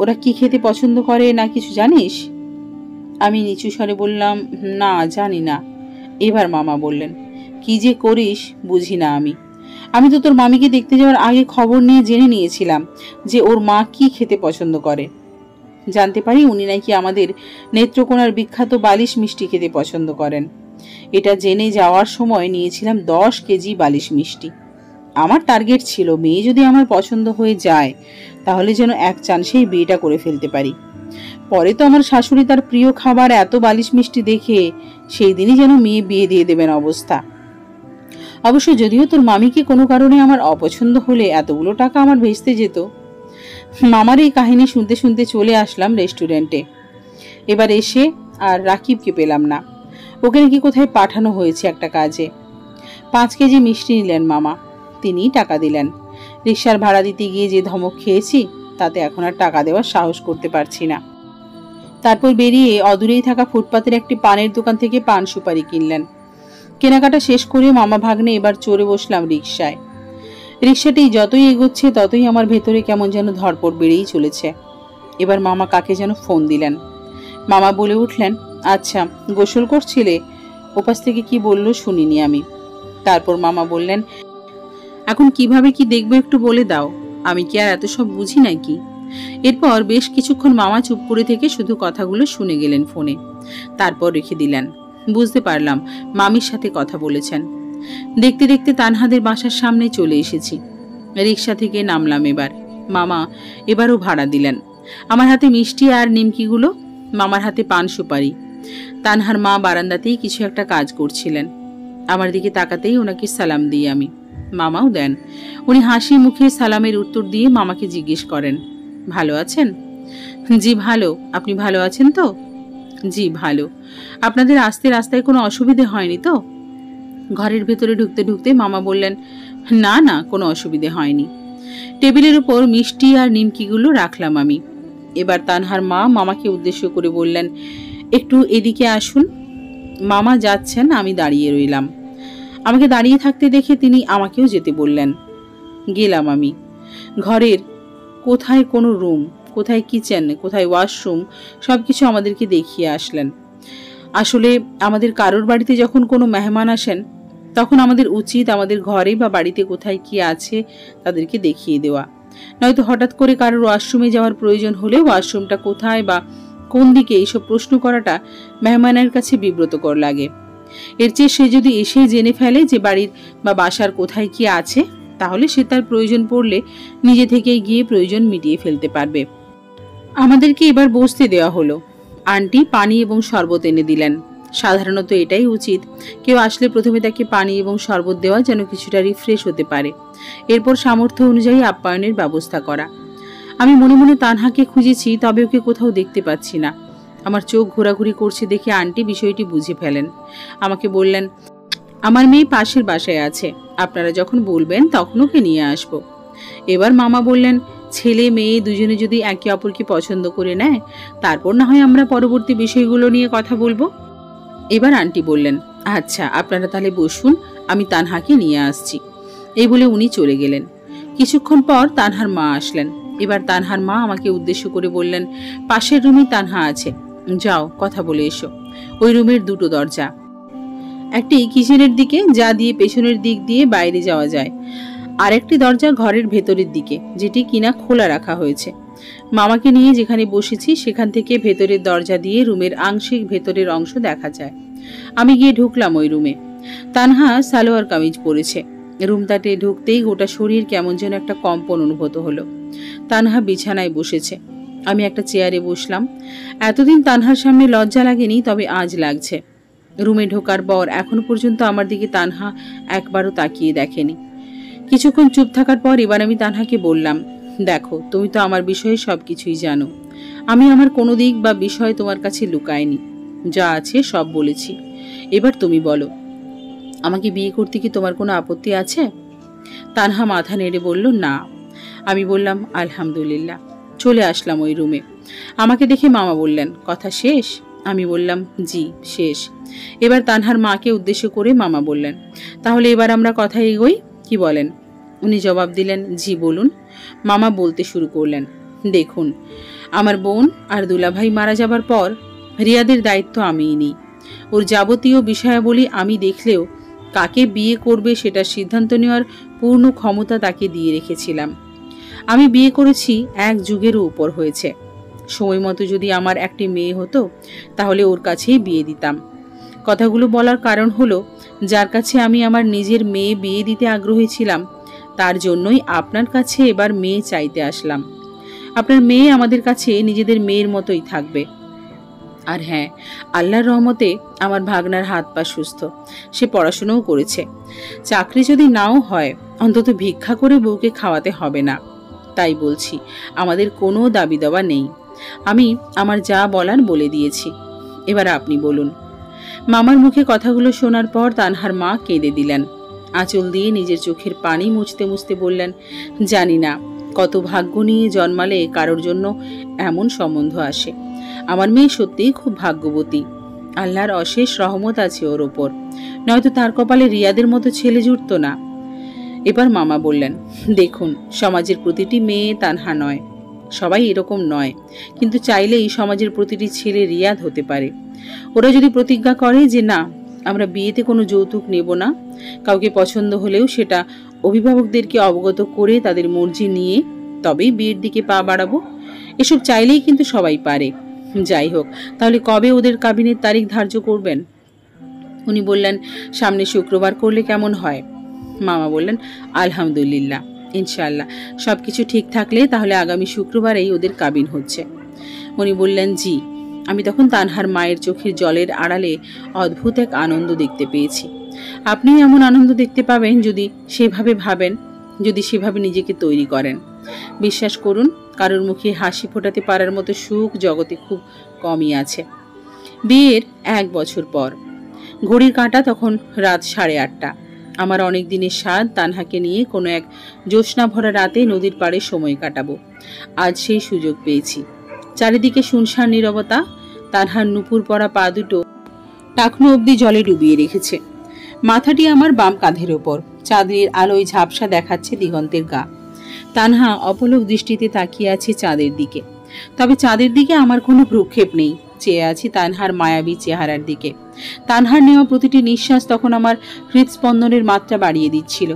ওরা কি খেতে পছন্দ করে না কিছু জানিস? আমি নিচু স্বরে বললাম, না জানি না। এবার মামা বললেন, কি যে করিস বুঝি না আমি তো তোর মামিকে দেখতে যাওয়ার আগে খবর নিয়ে জেনে নিয়েছিলাম যে ওর মা কি খেতে পছন্দ করে। জানতে পারি উনি নাকি আমাদের নেত্রকোনার বিখ্যাত বালিশ মিষ্টি খেতে পছন্দ করেন। এটা জেনে যাওয়ার সময় নিয়েছিলাম 10 কেজি বালিশ মিষ্টি। আমার টার্গেট ছিল, মেয়ে যদি আমার পছন্দ হয়ে যায় তাহলে যেন এক চান্সেই বিয়েটা করে ফেলতে পারি। পরে তো আমার শাশুড়ি তার প্রিয় খাবার এত বালিশ মিষ্টি দেখে সেই দিনই যেন মেয়ে বিয়ে দিয়ে দেবেন অবস্থা। অবশ্য যদিও তোর মামিকে কোনো কারণে আমার অপছন্দ হলে এতগুলো টাকা আমার ভেস্তে যেত। মামার এই কাহিনী শুনতে শুনতে চলে আসলাম রেস্টুরেন্টে। এবার এসে আর রাকিবকে পেলাম না। ওকে নাকি কোথায় পাঠানো হয়েছে একটা কাজে। 5 কেজি মিষ্টি নিলেন মামা, তিনিই টাকা দিলেন। রিকশার ভাড়া দিতে গিয়ে যে ধমক খেয়েছি তাতে এখন আর টাকা দেওয়ার সাহস করতে পারছি না। তারপর বেরিয়ে অদূরেই থাকা ফুটপাতের একটি পানের দোকান থেকে পান সুপারি কিনলেন। কেনাকাটা শেষ করে মামা ভাগ্নে এবার চড়ে বসলাম রিকশায়। রিকশাটি যতই এগোচ্ছে ততই আমার ভেতরে কেমন যেন ধরপড় বেড়েই চলেছে। এবার মামা কাকে যেন ফোন দিলেন। মামা বলে উঠলেন, আচ্ছা গোসল করছিলে? ওপাশ থেকে কি বললো শুনিনি আমি। তারপর মামা বললেন, এখন কিভাবে কি দেখবো একটু বলে দাও, আমি কি আর এত সব বুঝি নাকি? এরপর বেশ কিছুক্ষণ মামা চুপ করে থেকে শুধু কথাগুলো শুনে গেলেন ফোনে, তারপর রেখে দিলেন। বুঝতে পারলাম মামির সাথে কথা বলেছেন। দেখতে দেখতে তানহাদের বাসার সামনে চলে এসেছি। রিকশা থেকে নামলাম। এবার মামা এবারও ভাড়া দিলেন। আমার হাতে মিষ্টি আর নিমকিগুলো, মামার হাতে পান সুপারি। তানহার মা বারান্দাতেই কিছু একটা কাজ করছিলেন। আমার দিকে তাকাতেই ওনাকে সালাম দিই আমি। মামাও দেন। উনি হাসি মুখে সালামের উত্তর দিয়ে মামাকে জিজ্ঞেস করেন, ভালো আছেন? জি ভালো। আপনি ভালো আছেন তো? জি ভালো। আপনাদের আসতে রাস্তায় কোনো অসুবিধে হয়নি তো? ঘরের ভেতরে ঢুকতে ঢুকতে মামা বললেন, না না কোনো অসুবিধে হয়নি। টেবিলের উপর মিষ্টি আর নিমকিগুলো রাখলাম আমি। এবার তানহার মা মামাকে উদ্দেশ্য করে বললেন, একটু এদিকে আসুন। মামা যাচ্ছেন, আমি দাঁড়িয়ে রইলাম। আমাকে দাঁড়িয়ে থাকতে দেখে তিনি আমাকেও যেতে বললেন। গেলাম আমি। ঘরের কোথায় কোনো রুম, কোথায় কিচেন, কোথায় ওয়াশরুম সবকিছু আমাদেরকে দেখিয়ে আসলেন। আসলে আমাদের কারোর বাড়িতে যখন কোনো মেহমান আসেন তখন আমাদের উচিত আমাদের ঘরে বা বাড়িতে কোথায় কি আছে তাদেরকে দেখিয়ে দেওয়া। নয়তো হঠাৎ করে কারোর ওয়াশরুমে যাওয়ার প্রয়োজন হলে ওয়াশরুমটা কোথায় বা কোন দিকে এইসব প্রশ্ন করাটা মেহমানের কাছে বিব্রতকর লাগে। এর চেয়ে সে যদি এসে জেনে ফেলে যে বাড়ির বা বাসার কোথায় কি আছে, তাহলে সে তার প্রয়োজন পড়লে নিজে থেকেই গিয়ে প্রয়োজন মিটিয়ে ফেলতে পারবে। আমাদেরকে এবার বসতে দেওয়া হলো। আন্টি পানি এবং শরবত এনে দিলেন। সাধারণত এটাই উচিত, কেউ আসলে প্রথমে তাকে পানি এবং শরবত দেওয়া, যেন কিছুটা রিফ্রেশ হতে পারে। এরপর সামর্থ্য অনুযায়ী আপ্যায়নের ব্যবস্থা করা। আমি মনে মনে তানহাকে খুঁজেছি, তবে ওকে কোথাও দেখতে পাচ্ছি না। আমার চোখ ঘোরাঘুরি করছে দেখে আন্টি বিষয়টি বুঝে ফেলেন। আমাকে বললেন, আমার মেয়ে পাশের বাসায় আছে, আপনারা যখন বলবেন তখন ওকে নিয়ে আসব। এবার মামা বললেন, ছেলে মেয়ে দুজনে যদি একে অপরকে পছন্দ করে নেয় তারপর না হয় আমরা পরবর্তী বিষয়গুলো নিয়ে কথা বলবো। এবার আন্টি বললেন, আচ্ছা আপনারা তাহলে বসুন, আমি তানহাকে নিয়ে আসছি। এই বলে উনি চলে গেলেন। কিছুক্ষণ পর তানহার মা আসলেন। এবার তানহার মা আমাকে উদ্দেশ্য করে বললেন, পাশের রুমেই তানহা আছে, যাও কথা বলে এসো। ওই রুমের 2টো দরজা, একটি কিচেনের দিকে যা দিয়ে পেছনের দিক দিয়ে বাইরে যাওয়া যায়, আর একটি দরজা ঘরের ভেতরের দিকে যেটি কিনা খোলা রাখা হয়েছে। মামাকে নিয়ে যেখানে বসেছি সেখান থেকে ভেতরের দরজা দিয়ে রুমের আংশিক ভেতরের অংশ দেখা যায়। আমি গিয়ে ঢুকলাম ওই রুমে। তানহা সালোয়ার কামিজ পরেছে। রুমটাতে ঢুকতেই গোটা শরীর কেমন যেন একটা কম্পন অনুভূত হলো। তানহা বিছানায় বসেছে, আমি একটা চেয়ারে বসলাম। এতদিন তানহার সামনে লজ্জা লাগেনি, তবে আজ লাগছে। রুমে ঢোকার পর এখনো পর্যন্ত আমার দিকে তানহা একবারও তাকিয়ে দেখেনি। কিছুক্ষণ চুপ থাকার পর এবার আমি তানহাকে বললাম, দেখো, তুমি তো আমার বিষয়ে সবকিছুই জানো। আমি আমার কোনো দিক বা বিষয় তোমার কাছে লুকাইনি, যা আছে সব বলেছি। এবার তুমি বলো, আমাকে বিয়ে করতে কি তোমার কোনো আপত্তি আছে? তানহা মাথা নেড়ে বলল, না। আমি বললাম, আলহামদুলিল্লাহ। চলে আসলাম ওই রুমে। আমাকে দেখে মামা বললেন, কথা শেষ? আমি বললাম, জি শেষ। এবার তানহার মাকে উদ্দেশ্য করে মামা বললেন, তাহলে এবার আমরা কথা এগোই, কি বলেন? উনি জবাব দিলেন, জি বলুন। মামা বলতে শুরু করলেন, দেখুন, আমার বোন আর দুলাভাই মারা যাবার পর রিয়াদের দায়িত্ব আমিই নিই। ওর যাবতীয় বিষয়াবলী আমি দেখলেও কাকে বিয়ে করবে সেটা সিদ্ধান্ত নেওয়ার পূর্ণ ক্ষমতা তাকে দিয়ে রেখেছিলাম। আমি বিয়ে করেছি 1 যুগেরও উপর হয়েছে। সময় মতো যদি আমার একটি মেয়ে হতো তাহলে ওর কাছেই বিয়ে দিতাম। কথাগুলো বলার কারণ হলো, যার কাছে আমি আমার নিজের মেয়ে বিয়ে দিতে আগ্রহী ছিলাম তার জন্যই আপনার কাছে এবার মেয়ে চাইতে আসলাম। আপনার মেয়ে আমাদের কাছে নিজেদের মেয়ের মতোই থাকবে। আর হ্যাঁ, আল্লাহর রহমতে আমার ভাগনার হাত পা সুস্থ, সে পড়াশোনাও করেছে। চাকরি যদি নাও হয়, অন্তত ভিক্ষা করে বউকে খাওয়াতে হবে না। তাই বলছি, আমাদের কোনো দাবি দাওয়া নেই। আমি আমার যা বলার বলে দিয়েছি। এবার আপনি বলুন। মামার মুখে কথাগুলো শোনার পর তানহার মা কেঁদে দিলেন। আঁচল দিয়ে নিজের চোখের পানি মুছতে মুছতে বললেন, জানি না কত ভাগ্য নিয়ে জন্মালে কারোর জন্য এমন সম্বন্ধ আসে। আমার মেয়ে সত্যিই খুব ভাগ্যবতী। আল্লাহর অশেষ রহমত আছে ওর ওপর, নয়তো তার কপালে রিয়াদের মতো ছেলে জুটত না। এবার মামা বললেন, দেখুন, সমাজের প্রতিটি মেয়ে তানহা নয়, সবাই এরকম নয়, কিন্তু চাইলেই সমাজের প্রতিটি ছেলে রিয়াদ হতে পারে। ওরা যদি প্রতিজ্ঞা করে যে না, আমরা বিয়েতে কোনো যৌতুক নেব না, কাউকে পছন্দ হলেও সেটা অভিভাবকদেরকে অবগত করে তাদের মর্জি নিয়ে তবেই বিয়ের দিকে পা বাড়াবো, এসব চাইলেই কিন্তু সবাই পারে। যাই হোক, তাহলে কবে ওদের কাবিনের তারিখ ধার্য করবেন? উনি বললেন, সামনে শুক্রবার করলে কেমন হয়? মামা বললেন, আলহামদুলিল্লাহ, ইনশাআল্লাহ সবকিছু ঠিক থাকলে তাহলে আগামী শুক্রবারেই ওদের কাবিন হচ্ছে। উনি বললেন, জি। আমি তখন তানহার মায়ের চোখের জলের আড়ালে অদ্ভুত এক আনন্দ দেখতে পেয়েছি। আপনি এমন আনন্দ দেখতে পাবেন যদি সেভাবে ভাবেন, যদি সেভাবে নিজেকে তৈরি করেন। বিশ্বাস করুন, কারোর মুখে হাসি ফোটাতে পারার মতো সুখ জগতে খুব কমই আছে। বিয়ের 1 বছর পর ঘড়ির কাঁটা তখন রাত 8:30। আমার অনেক দিনের স্বাদ তানহাকে নিয়ে কোনো এক জ্যোৎস্না ভরা রাতে নদীর পাড়ে সময় কাটাবো। আজ সেই সুযোগ পেয়েছি। চারিদিকে শুনশান নীরবতা। তানহার নুপুর পরা পা দুটো টাকনো অবধি জলে ডুবিয়ে রেখেছে। মাথাটি আমার বাম কাঁধের ওপর। চাঁদের আলোয় ঝাপসা দেখাচ্ছে দিগন্তের গা। তানহা অপলক দৃষ্টিতে তাকিয়ে আছে চাঁদের দিকে। তবে চাঁদের দিকে আমার কোনো ভ্রুক্ষেপ নেই। চেয়ে আছি তানহার মায়াবী চেহারার দিকে। তানহার নেওয়া প্রতিটি নিঃশ্বাস তখন আমার হৃদস্পন্দনের মাত্রা বাড়িয়ে দিচ্ছিল।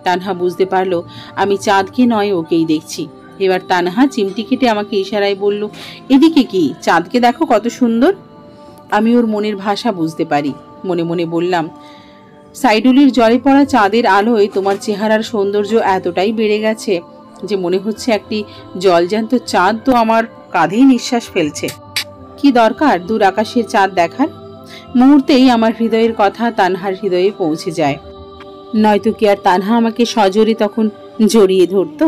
তানহা বুঝতে পারলো আমি চাঁদকে নয়, ওকেই দেখছি। এবার তানহা চিমটি কেটে আমাকে ইশারায় বলল, এদিকে কি, চাঁদকে দেখো কত সুন্দর। আমি ওর মনের ভাষা বুঝতে পারি। মনে মনে বললাম, সাইডুলির জলে পড়া চাঁদের আলোয় তোমার চেহারার সৌন্দর্য এতটাই বেড়ে গেছে যে মনে হচ্ছে একটি জলজ্যান্ত চাঁদ তো আমার কাঁধেই নিঃশ্বাস ফেলছে। কি দরকার দূর আকাশের চাঁদ দেখার? মুহূর্তেই আমার হৃদয়ের কথা তানহার হৃদয়ে পৌঁছে যায়। নয়তো কি আর তানহা আমাকে সজোরে তখন জড়িয়ে ধরতো?